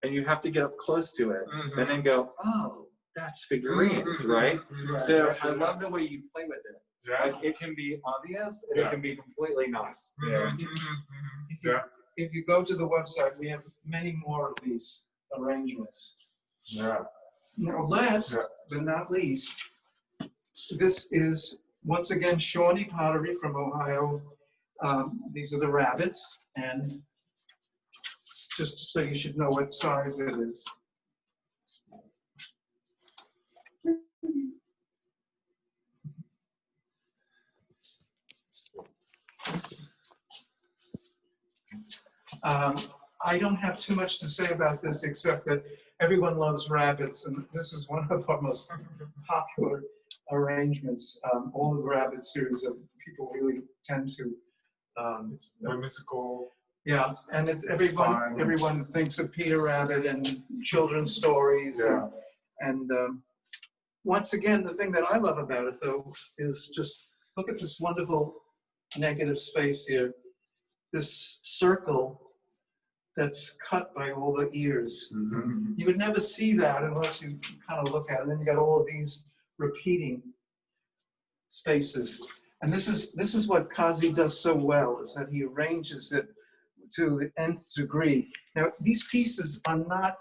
and you have to get up close to it and then go, oh, that's figurines, right? So I love the way you play with it. Yeah. Like it can be obvious, and Yeah. it can be completely not. Yeah. Yeah. If you go to the website, we have many more of these arrangements. Yeah. Now, last but not least, this is once again Shawnee pottery from Ohio. These are the rabbits, and just so you should know what size it is. I don't have too much to say about this except that everyone loves rabbits, and this is one of our most popular arrangements. All of the rabbit series of people really tend to. It's whimsical. Yeah, and it's everyone thinks of Peter Rabbit and children's stories. Yeah. And once again, the thing that I love about it though is just look at this wonderful negative space here. This circle that's cut by all the ears. Mm-hmm. You would never see that unless you kind of look at it. And then you got all of these repeating spaces. And this is what Kazi does so well, is that he arranges it to the nth degree. Now, these pieces are not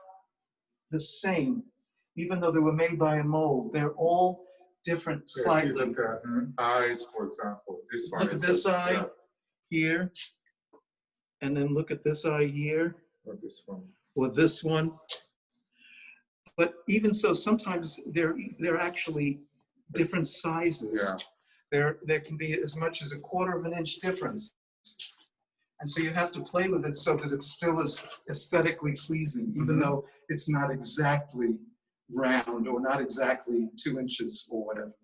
the same, even though they were made by a mold. They're all different slightly. Look at eyes, for example. This one. Look at this eye here, and then look at this eye here. Or this one. Or this one. But even so, sometimes they're actually different sizes. Yeah. There can be as much as 1/4 of an inch difference. And so you have to play with it so that it still is aesthetically pleasing, even though it's not exactly round or not exactly 2 inches or whatever.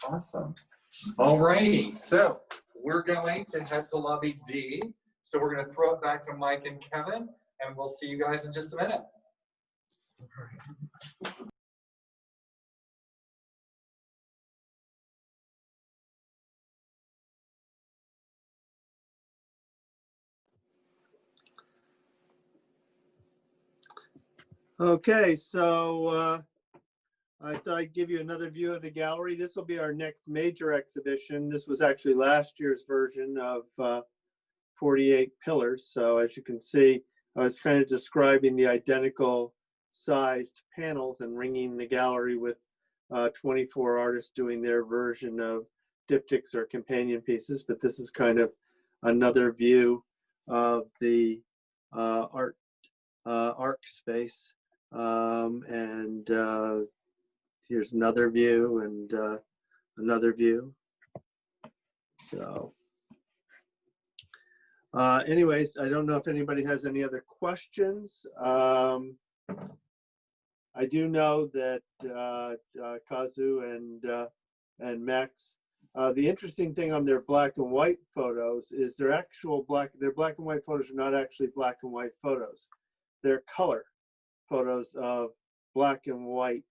Awesome. All righty. So we're going to head to lobby D. So we're going to throw it back to Mike and Kevin, and we'll see you guys in just a minute. Okay, so I thought I'd give you another view of the gallery. This will be our next major exhibition. This was actually last year's version of 48 pillars. So as you can see, I was kind of describing the identical sized panels and ringing the gallery with 24 artists doing their version of diptychs or companion pieces. But this is kind of another view of the art space. Here's another view and another view. So anyways, I don't know if anybody has any other questions. I do know that Kazu and Max, the interesting thing on their black and white photos is their black and white photos are not actually black and white photos. They're color photos of black and white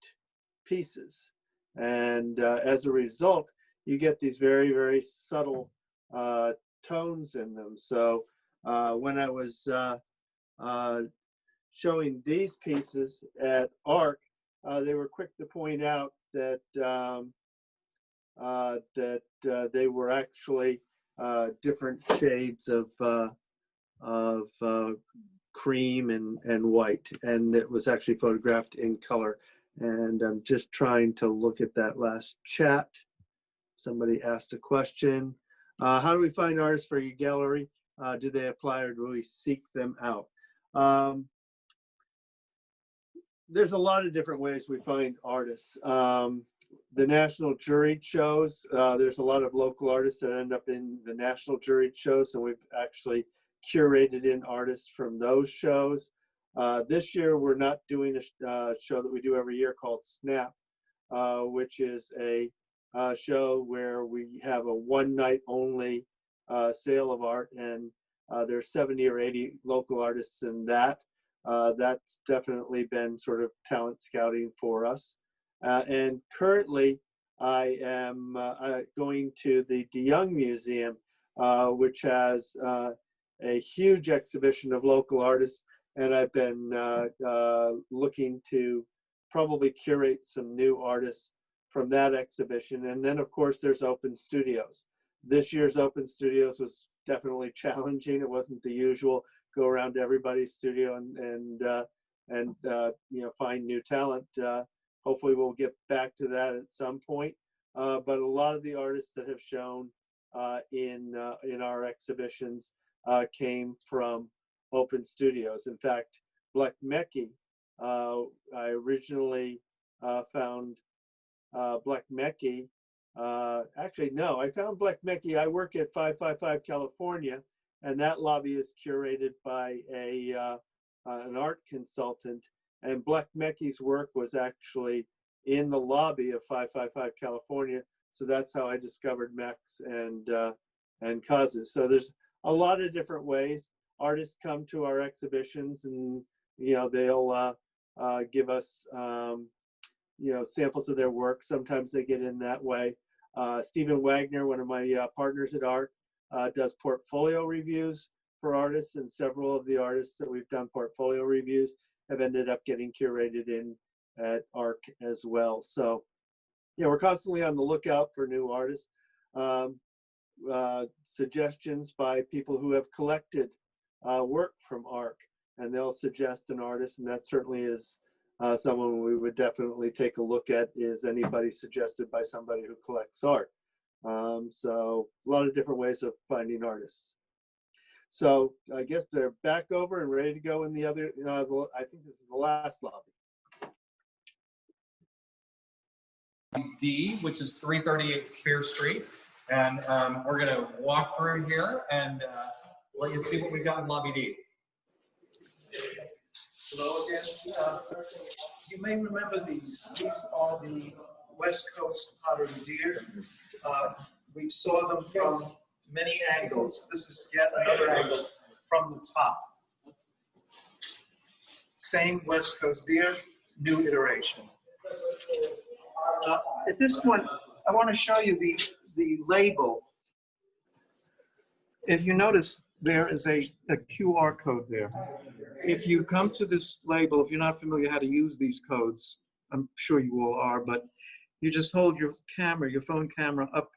pieces. And as a result, you get these very, very subtle tones in them. So when I was showing these pieces at ARC, they were quick to point out that they were actually different shades of cream and white, and it was actually photographed in color. And I'm just trying to look at that last chat. Somebody asked a question. How do we find artists for your gallery? Do they apply or do we seek them out? There's a lot of different ways we find artists. The national juried shows, there's a lot of local artists that end up in the national juried shows, and we've actually curated in artists from those shows. This year, we're not doing a show that we do every year called Snap, which is a show where we have a one-night only sale of art, and there's 70 or 80 local artists in that. That's definitely been sort of talent scouting for us. And currently, I am going to the De Young Museum, which has a huge exhibition of local artists, and I've been looking to probably curate some new artists from that exhibition. And then of course there's Open Studios. This year's Open Studios was definitely challenging. It wasn't the usual go around to everybody's studio and you know, find new talent. Hopefully we'll get back to that at some point. But a lot of the artists that have shown in our exhibitions came from Open Studios. In fact, BLECHMEKI, I originally found BLECHMEKI. Actually, no, I found BLECHMEKI. I work at 555 California, and that lobby is curated by an art consultant. And BLECHMEKI's work was actually in the lobby of 555 California. So that's how I discovered Max and Kazu. So there's a lot of different ways artists come to our exhibitions, and you know, they'll give us you know, samples of their work. Sometimes they get in that way. Stephen Wagner, one of my partners at ARC, does portfolio reviews for artists, and several of the artists that we've done portfolio reviews have ended up getting curated in at ARC as well. So yeah, we're constantly on the lookout for new artists. Suggestions by people who have collected work from ARC, and they'll suggest an artist, and that certainly is someone we would definitely take a look at, is anybody suggested by somebody who collects art. So a lot of different ways of finding artists. So I guess they're back over and ready to go in the other, I think this is the last lobby. D, which is 338 Spear Street. And we're going to walk through here and let you see what we've got in lobby D. Hello again. You may remember these. These are the West Coast pottery deer. We saw them from many angles. This is yet another angle from the top. Same West Coast deer, new iteration. At this point, I want to show you the label. If you notice, there is a QR code there. If you come to this label, if you're not familiar how to use these codes, I'm sure you all are, but you just hold your camera, your phone camera, up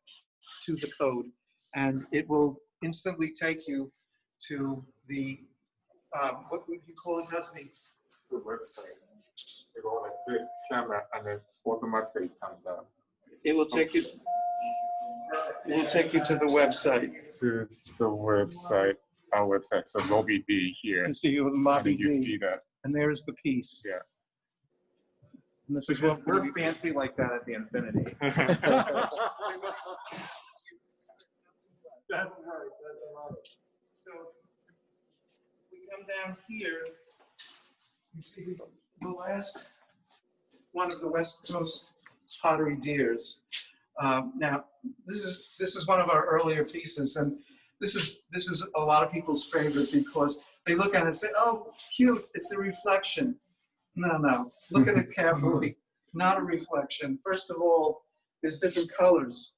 to the code, and it will instantly take you to the, what would you call it, Dusty? The website. You go like this, camera, and then automatically comes up. It will take you. It will take you to the website. To the website, our website. So lobby D here. You see lobby You D, see that. and there's the piece. Yeah. And this is what We're fancy like that at the Infinity. That's right, that's right. So we come down here, you see the last one of the West Coast pottery deers. Now this is one of our earlier pieces, and this is a lot of people's favorite because they look at it and say, "Oh, cute! It's a reflection." No, look at it carefully. Not a reflection. First of all, there's different colors.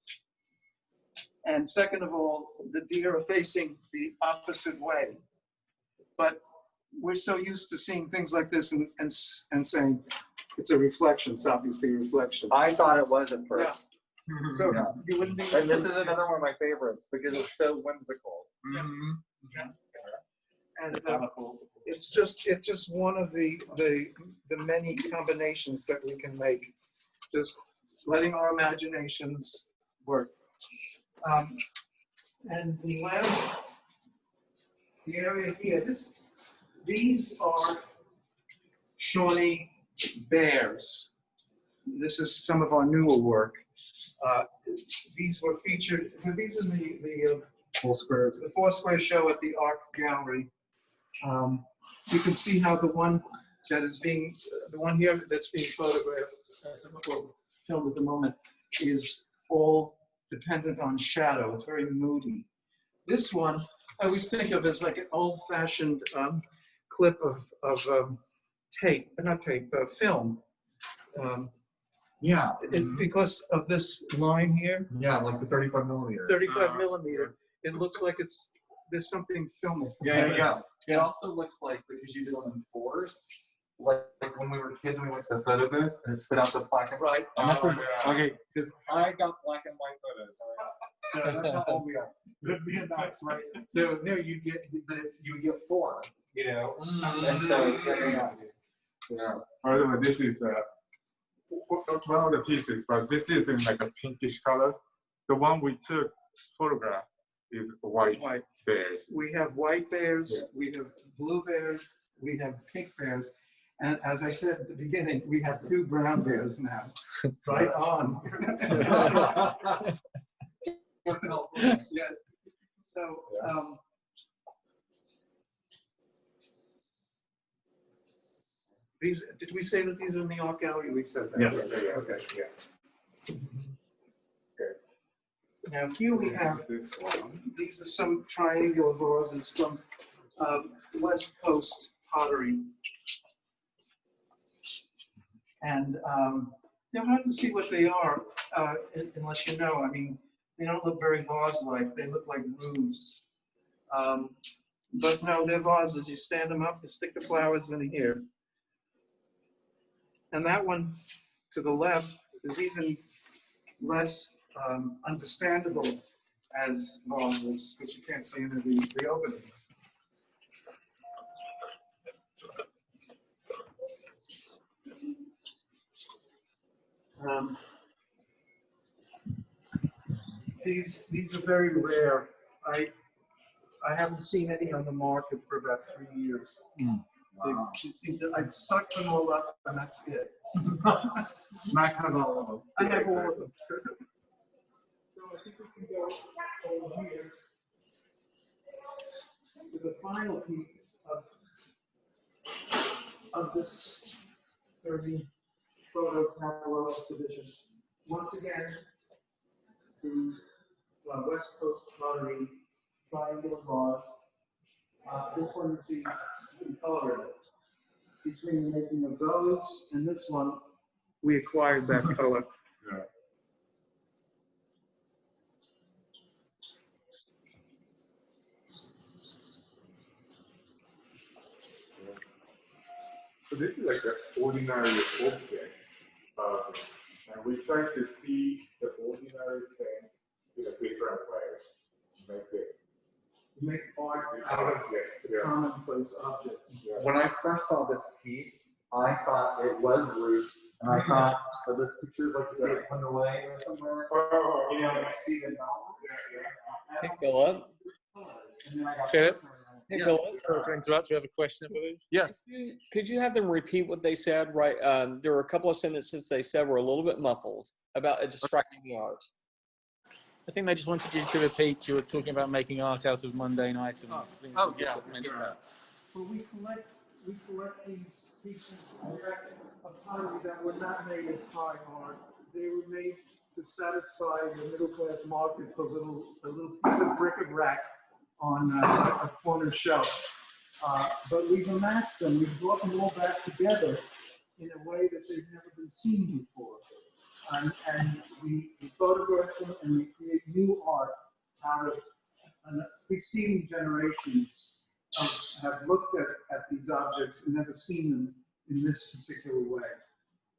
And second of all, the deer are facing the opposite way. But we're so used to seeing things like this and saying, it's a reflection. It's obviously a reflection. I thought it was at first. So Yeah. you wouldn't be. And this is another one of my favorites because it's so whimsical. And it's just one of the many combinations that we can make. Just letting our imaginations work. And the area here, these are Shawnee bears. This is some of our newer work. These were featured. These are the Foursquare show at the Art Gallery. You can see how the one here that's being photographed or filmed at the moment is all dependent on shadow. It's very moody. This one I always think of as like an old-fashioned clip of film. Yeah. It's because of this line here. Yeah, like the 35 millimeter. 35 millimeter. It looks like there's something filming. Yeah. It also looks like, because you do them in fours, like when we were kids and we went to the photo booth and spit out the black and Right. And this was yeah. okay because I got black and white photos. All right? So that's how old we are. Me and Max, right? So no, you get this. You get 4. You know, and so yeah. By the way, this is one of the pieces, but this is in like a pinkish color. The one we took photograph is white White. bears. We have white bears, Yeah. we have blue bears, we have pink bears, and as I said at the beginning, we have 2 brown bears now. Right on. Yes. So, these, did we say that these are in the art gallery? We said that. Yes. Okay. Yeah. Now here we have, This one. these are some triangular vases from West Coast pottery. And they're hard to see what they are unless you know. I mean, they don't look very vase-like. They look like roofs. But no, they're vases. You stand them up, you stick the flowers in here. And that one to the left is even less understandable as vases because you can't see into the openings. These are very rare. I haven't seen any on the market for about 3 years. Wow. I've sucked them all up, and that's it. Max has all of them. I have all of them. So I think we can go over here to the final piece of this 30 photo parallel exhibition. Once again, the West Coast pottery triangular vase. This one you see colored. Between the making of those and this one, we acquired that color. Yeah. So this is like an ordinary object, and we try to see the ordinary thing in a different way. Make it Make art out out of of it. Yeah. commonplace objects. Yeah. When I first saw this piece, I thought it was roofs, and I thought, are those pictures like you see it put away or somewhere? Oh, You know, you see the novels. Hey, Philip. And then I got Philip? closer and I'm like, Hey, yes. Philip. Sorry to interrupt. We have a question, I believe. Yes. Could you have them repeat what they said? Right. There were a couple of sentences they said were a little bit muffled about distracting the art. I think they just wanted you to repeat. You were talking about making art out of mundane items. I think Oh, you yeah. mentioned that. Well, we collect these pieces of pottery that were not made as fine art. They were made to satisfy the middle class market for a little piece of bric-a-brac on a corner shelf. But we've amassed them. We've brought them all back together in a way that they've never been seen before. And we photograph them and we create new art out of preceding generations have looked at these objects and never seen them in this particular way.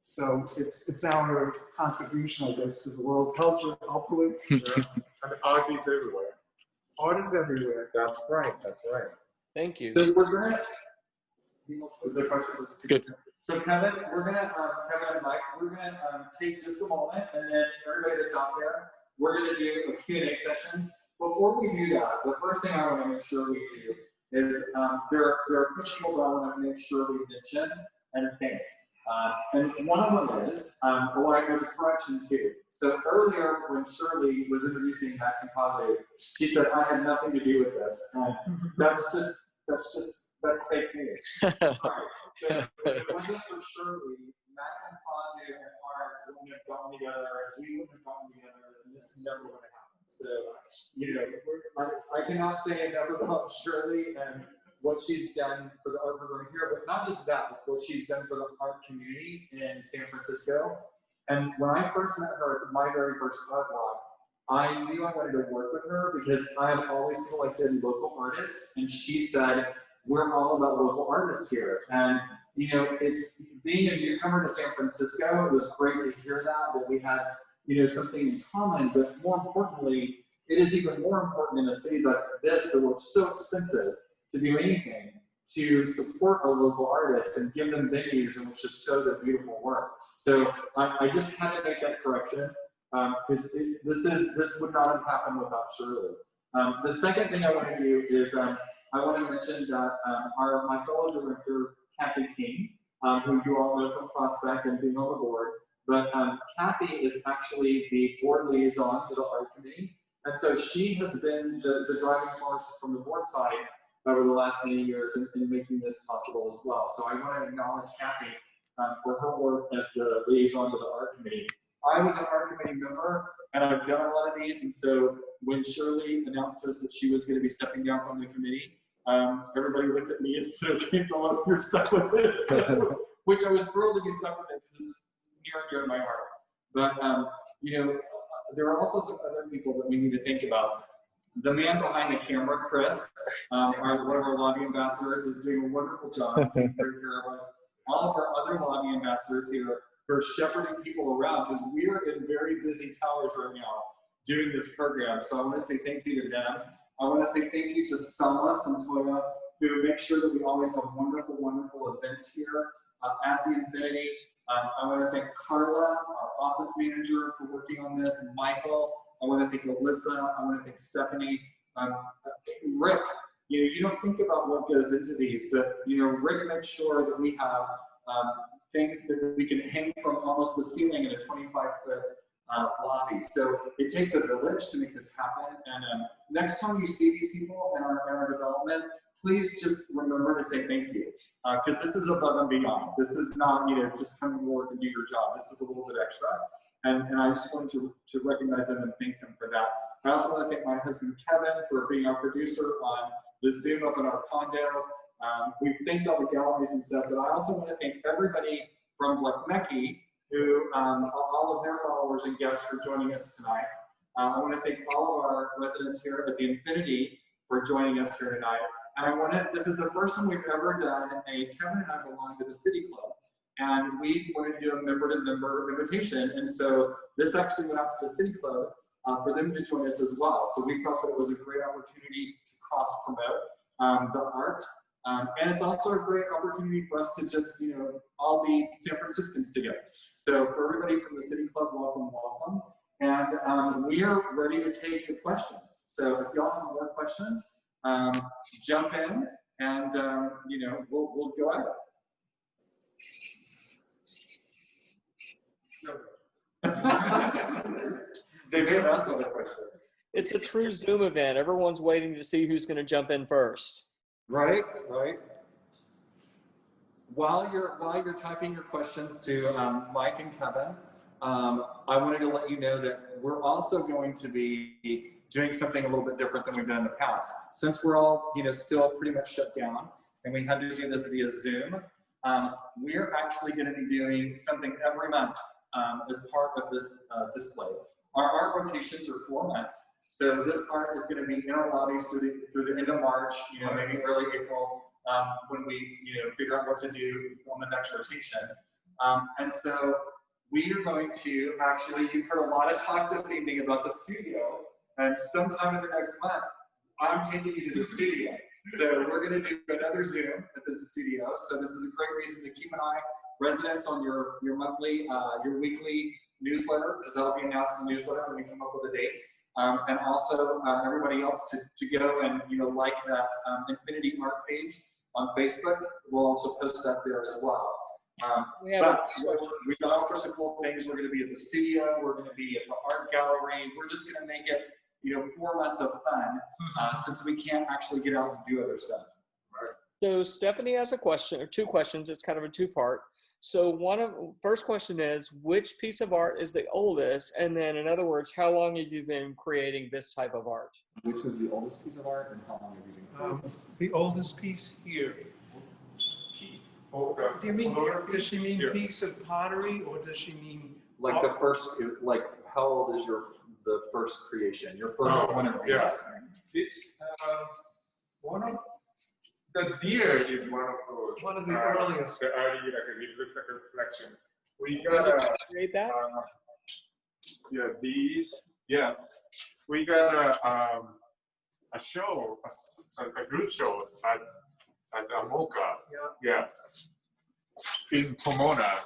So it's our contribution, I guess, to the world culture, hopefully. and art is everywhere. Art is everywhere. That's right, that's right. Thank you. So we're gonna, was there a question? Good. So Kevin, we're gonna, Kevin and Mike, we're gonna take just a moment, and then everybody that's out there, we're gonna do a Q&A session. Before we do that, the first thing I wanna make sure we do is, there are people that I wanna make sure we mention and thank. And one of them is, there's a correction too. So earlier when Shirley was introducing Max and Kazu, she said, I had nothing to do with this. And that's fake news. Sorry. So if it wasn't for Shirley, Max and Kazu and Art wouldn't have gotten together, we wouldn't have gotten together, and this never would have happened. So, you know, I cannot say enough about Shirley and what she's done for the art program here, but not just that, but what she's done for the art community in San Francisco. And when I first met her at my very first art walk, I knew I wanted to work with her because I have always collected local artists, and she said, we're all about local artists here. And you know, it's being a newcomer to San Francisco, it was great to hear that we had, you know, something in common, but more importantly, it is even more important in a city like this, where it's so expensive to do anything, to support our local artists and give them venues in which to show their beautiful work. So I just had to make that correction, because this would not have happened without Shirley. The second thing I want to do is I want to mention that my fellow director, Kathy King, who you all know from Prospect and being on the board, but Kathy is actually the board liaison to the art committee. And so she has been the driving force from the board side over the last many years in making this possible as well. So I want to acknowledge Kathy for her work as the liaison to the art committee. I was an art committee member, and I've done a lot of these, and so when Shirley announced to us that she was going to be stepping down from the committee, everybody looked at me and said, okay, Philip, you're stuck with it. So, which I was thrilled to be stuck with it because it's near and dear to my heart. But, you know, there are also some other people that we need to think about. The man behind the camera, Chris, one of our lobby ambassadors, is doing a wonderful job taking great care of us. All of our other lobby ambassadors here are shepherding people around, because we are in very busy towers right now doing this program. So I want to say thank you to them. I want to say thank you to Sama Santoya, who make sure that we always have wonderful, wonderful events here at the Infinity. I want to thank Carla, our office manager, for working on this, and Michael. I want to thank Alyssa. I want to thank Stephanie. Rick, you know, you don't think about what goes into these, but, you know, Rick makes sure that we have things that we can hang from almost the ceiling in a 25-foot lobby. So it takes a village to make this happen. And next time you see these people in our development, please just remember to say thank you, because this is above and beyond. This is not, you know, just come to work and do your job. This is a little bit extra. And I just wanted to recognize them and thank them for that. I also want to thank my husband, Kevin, for being our producer on the Zoom up in our condo. We've thanked all the galleries and stuff, but I also want to thank everybody from BLECHMEKI, who, all of their followers and guests for joining us tonight. I want to thank all of our residents here at the Infinity for joining us here tonight. And this is the first time we've ever done Kevin and I belong to the City Club. And we wanted to do a member-to-member invitation. And so this actually went out to the City Club for them to join us as well. So we felt that it was a great opportunity to cross-promote the art. And it's also a great opportunity for us to just, you know, all be San Franciscans together. So for everybody from the City Club, welcome, welcome. And we are ready to take your questions. So if y'all have more questions, jump in and, you know, we'll go at it. David, ask other questions. It's a true Zoom event. Everyone's waiting to see who's going to jump in first. Right, right. While you're typing your questions to Mike and Kevin, I wanted to let you know that we're also going to be doing something a little bit different than we've done in the past. Since we're all, you know, still pretty much shut down, and we had to do this via Zoom, we're actually going to be doing something every month as part of this display. Our art rotations are 4 months, so this art is going to be in our lobbies through the end of March, you know, maybe early April, when we, you know, figure out what to do on the next rotation. And so we are going to actually, you've heard a lot of talk this evening about the studio, and sometime in the next month, I'm taking you to the studio. So we're going to do another Zoom at the studio. So this is a great reason to keep an eye, residents, on your monthly, your weekly newsletter, because that'll be announced in the newsletter when we come up with a date. And also everybody else to go and, you know, like that Infinity Art page on Facebook. We'll also post that there as well. We've got all sorts of cool things. We're going to be at the studio. We're going to be at the art gallery. We're just going to make it, you know, 4 months of fun since we can't actually get out and do other stuff. Right. So Stephanie has a question, or 2 questions. It's kind of a 2-part. So first question is, which piece of art is the oldest? And then in other words, how long have you been creating this type of art? Which was the oldest piece of art, and how long have you been creating? The oldest piece here. Do you mean, does she mean piece of pottery, or does she mean like the first? Like, how old is the first creation? Your first one of yeah. It's one of The deer is one of those. One of the earliest. The early, like it looks like a reflection. We When got did you create that? yeah, these. Yeah, we got a show, a group show at Mocha. Yeah. In Pomona,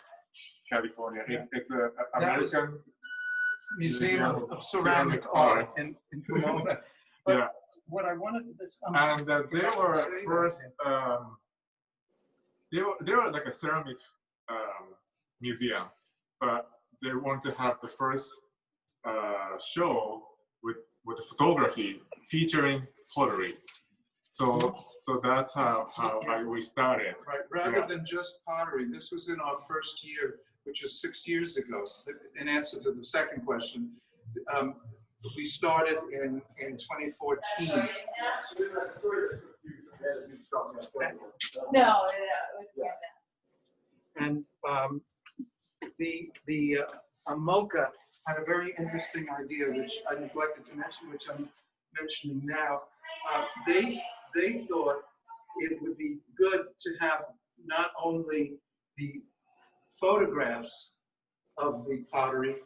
California. It's a American Museum of Ceramic Art in Pomona. But yeah. what I wanted, And they were first, they were like a ceramic museum, but they want to have the first show with photography featuring pottery. So that's how we started. right, rather than just pottery, this was in our first year, which was 6 years ago. In answer to the second question, we started in 2014. No, it was good. And the Mocha had a very interesting idea, which I neglected to mention, which I'm mentioning now. They thought it would be good to have not only the photographs of the pottery,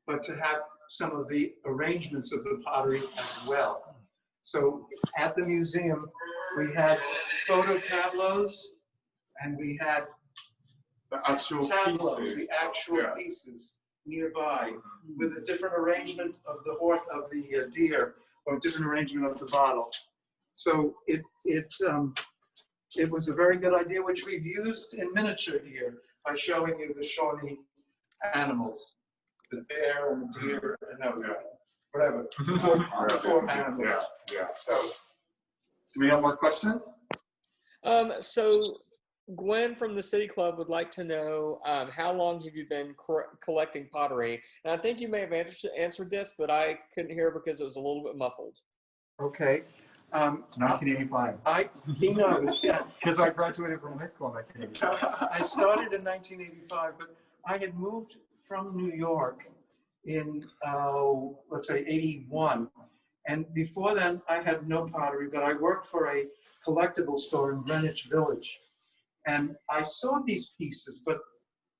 but to have some of the arrangements of the pottery as well. So at the museum, we had photo tableaus, and we had The actual tableaus, pieces. the actual pieces nearby, with a different arrangement of the horse, of the deer, or a different arrangement of the bottle. So it was a very good idea, which we've used in miniature here by showing you the Shawnee animals, the bear and the deer, and whatever, four animals. Yeah. So Do we have more questions? So Gwen from the City Club would like to know how long have you been collecting pottery? And I think you may have answered this, but I couldn't hear because it was a little bit muffled. okay. 1985. He knows, yeah. Because I graduated from high school in 1985. I started in 1985, but I had moved from New York in, let's say, 81. And before then, I had no pottery, but I worked for a collectible store in Greenwich Village. And I saw these pieces, but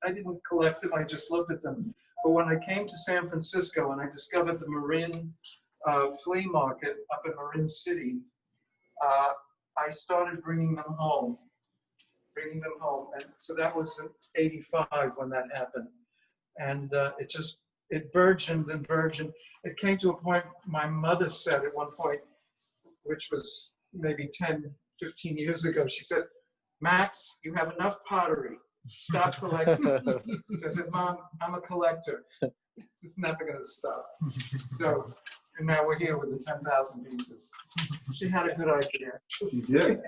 I didn't collect them, I just looked at them. But when I came to San Francisco and I discovered the Marin flea market up in Marin City, I started bringing them home. And so that was in 85 when that happened. And it burgeoned and burgeoned. It came to a point, my mother said at one point, which was maybe 10, 15 years ago, she said, "Max, you have enough pottery. Stop collecting." I said, "Mom, I'm a collector. It's never going to stop." So, and now we're here with the 10,000 pieces. She had a good idea. You did.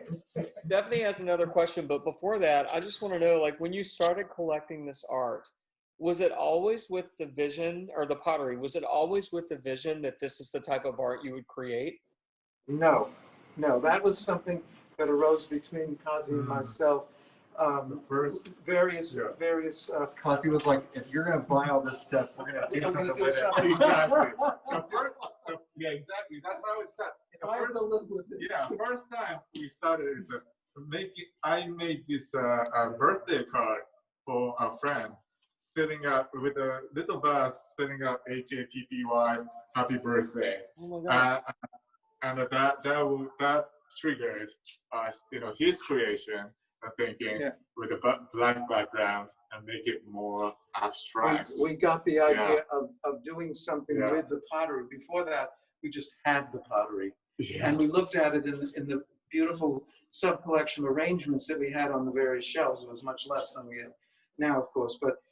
Stephanie has another question, but before that, I just want to know, like, when you started collecting this art, was it always with the vision, or the pottery, was it always with the vision that this is the type of art you would create? No, that was something that arose between Kazi and myself. Various. Kazi was like, if you're going to buy all this stuff, we're going to do I'm gonna something do with something. it. Exactly. Yeah, exactly. That's how it started. I have to live with this. Yeah, first time we started is I made this birthday card for a friend, spelling out with a little verse, spelling out HAPPY, happy birthday. Oh my gosh. And that triggered his creation of thinking with a black background and make it more abstract. We got the idea of doing something with the pottery. Before that, we just had the pottery. Yeah. And we looked at it in the beautiful sub-collection arrangements that we had on the various shelves. It was much less than we have now, of course, but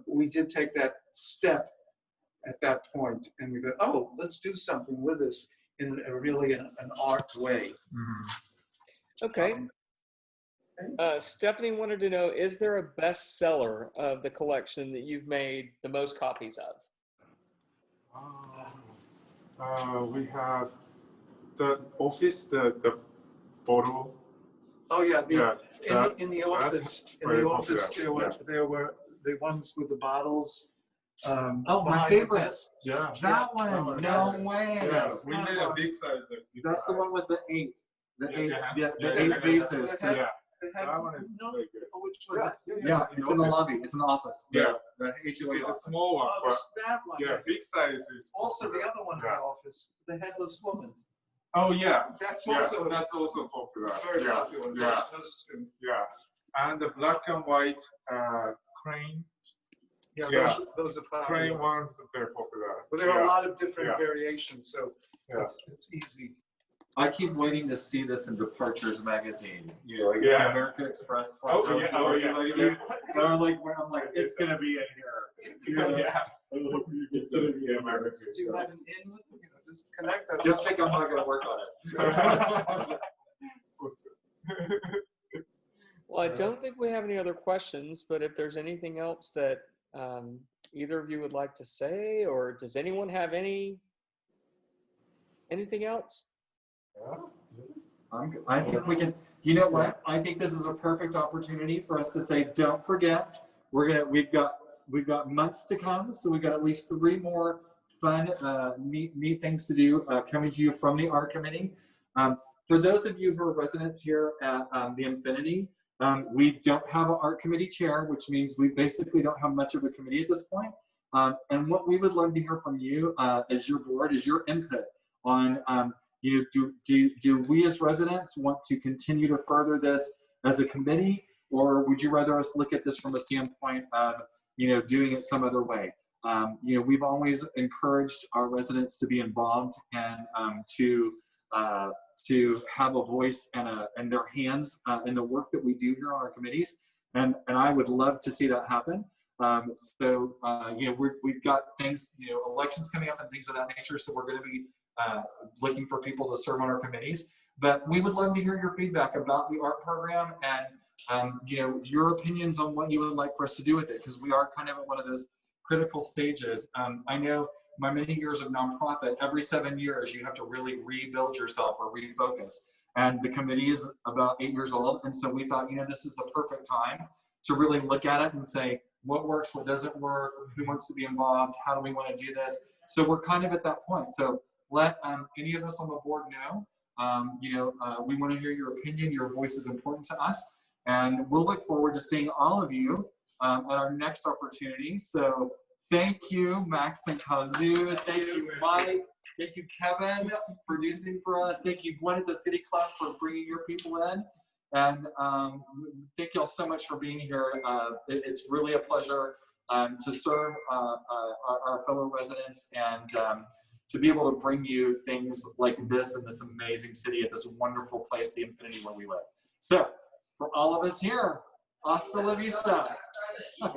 we did take that step at that point, and we go, oh, let's do something with this in an art way. Mm-hmm. Okay. Stephanie wanted to know, is there a bestseller of the collection that you've made the most copies of? We have the office, the bottle. Oh yeah, in the that's office, very popular. there were the ones with the bottles. Oh, my behind the favorite. desk. Yeah. That one, no way. Yes, we made a big size. That's the one with the 8. The 8 bases. So, Yeah, They have that one is no- very good. oh, which one? yeah, it's in the lobby. It's in the office. Yeah. The HOA It's a office. small one, Oh, the but stab line. yeah, big size is. Also, the popular. other one in the Yeah. office, the headless woman. Oh yeah, That's yeah, also that's also popular. very Yeah, popular. yeah, Those two. yeah. And the black and white crane Yeah, Yeah. those are crane popular. ones, they're popular. But there are a Yeah. lot of different Yeah. variations, so Yeah. it's easy. I keep waiting to see this in Departures magazine. You know, like Yeah. American Express. Oh yeah, oh yeah. Magazine. And I'm like, it's gonna be in here. Yeah. It's gonna be a magazine. Do you have an in with them? You know, just connect us. Just think I'm not gonna work on it. Well, I don't think we have any other questions, but if there's anything else that either of you would like to say, or does anyone have anything else? I think we can. You know what? I think this is a perfect opportunity for us to say, don't forget, we've got months to come, so we've got at least 3 more fun, neat things to do coming to you from the art committee. For those of you who are residents here at the Infinity, we don't have an art committee chair, which means we basically don't have much of a committee at this point. And what we would love to hear from you as your board is your input on, do we as residents want to continue to further this as a committee, or would you rather us look at this from a standpoint of, doing it some other way? We've always encouraged our residents to be involved and to have a voice and their hands in the work that we do here on our committees. And I would love to see that happen. We've got things, elections coming up and things of that nature. So we're going to be looking for people to serve on our committees. But we would love to hear your feedback about the art program and, your opinions on what you would like for us to do with it, because we are kind of at one of those critical stages. I know my many years of nonprofit, every 7 years, you have to really rebuild yourself or refocus. And the committee is about 8 years old. And so we thought, this is the perfect time to really look at it and say, what works, what doesn't work, who wants to be involved, how do we want to do this? So we're kind of at that point. So let any of us on the board know, we want to hear your opinion. Your voice is important to us. And we'll look forward to seeing all of you at our next opportunity. So thank you, Max and Kazu. Thank you, Mike. Thank you, Kevin, for producing for us. Thank you, Gwen at the City Club, for bringing your people in. And thank you all so much for being here. It's really a pleasure to serve our fellow residents and to be able to bring you things like this in this amazing city at this wonderful place, the Infinity, where we live. So, for all of us here, hasta la vista.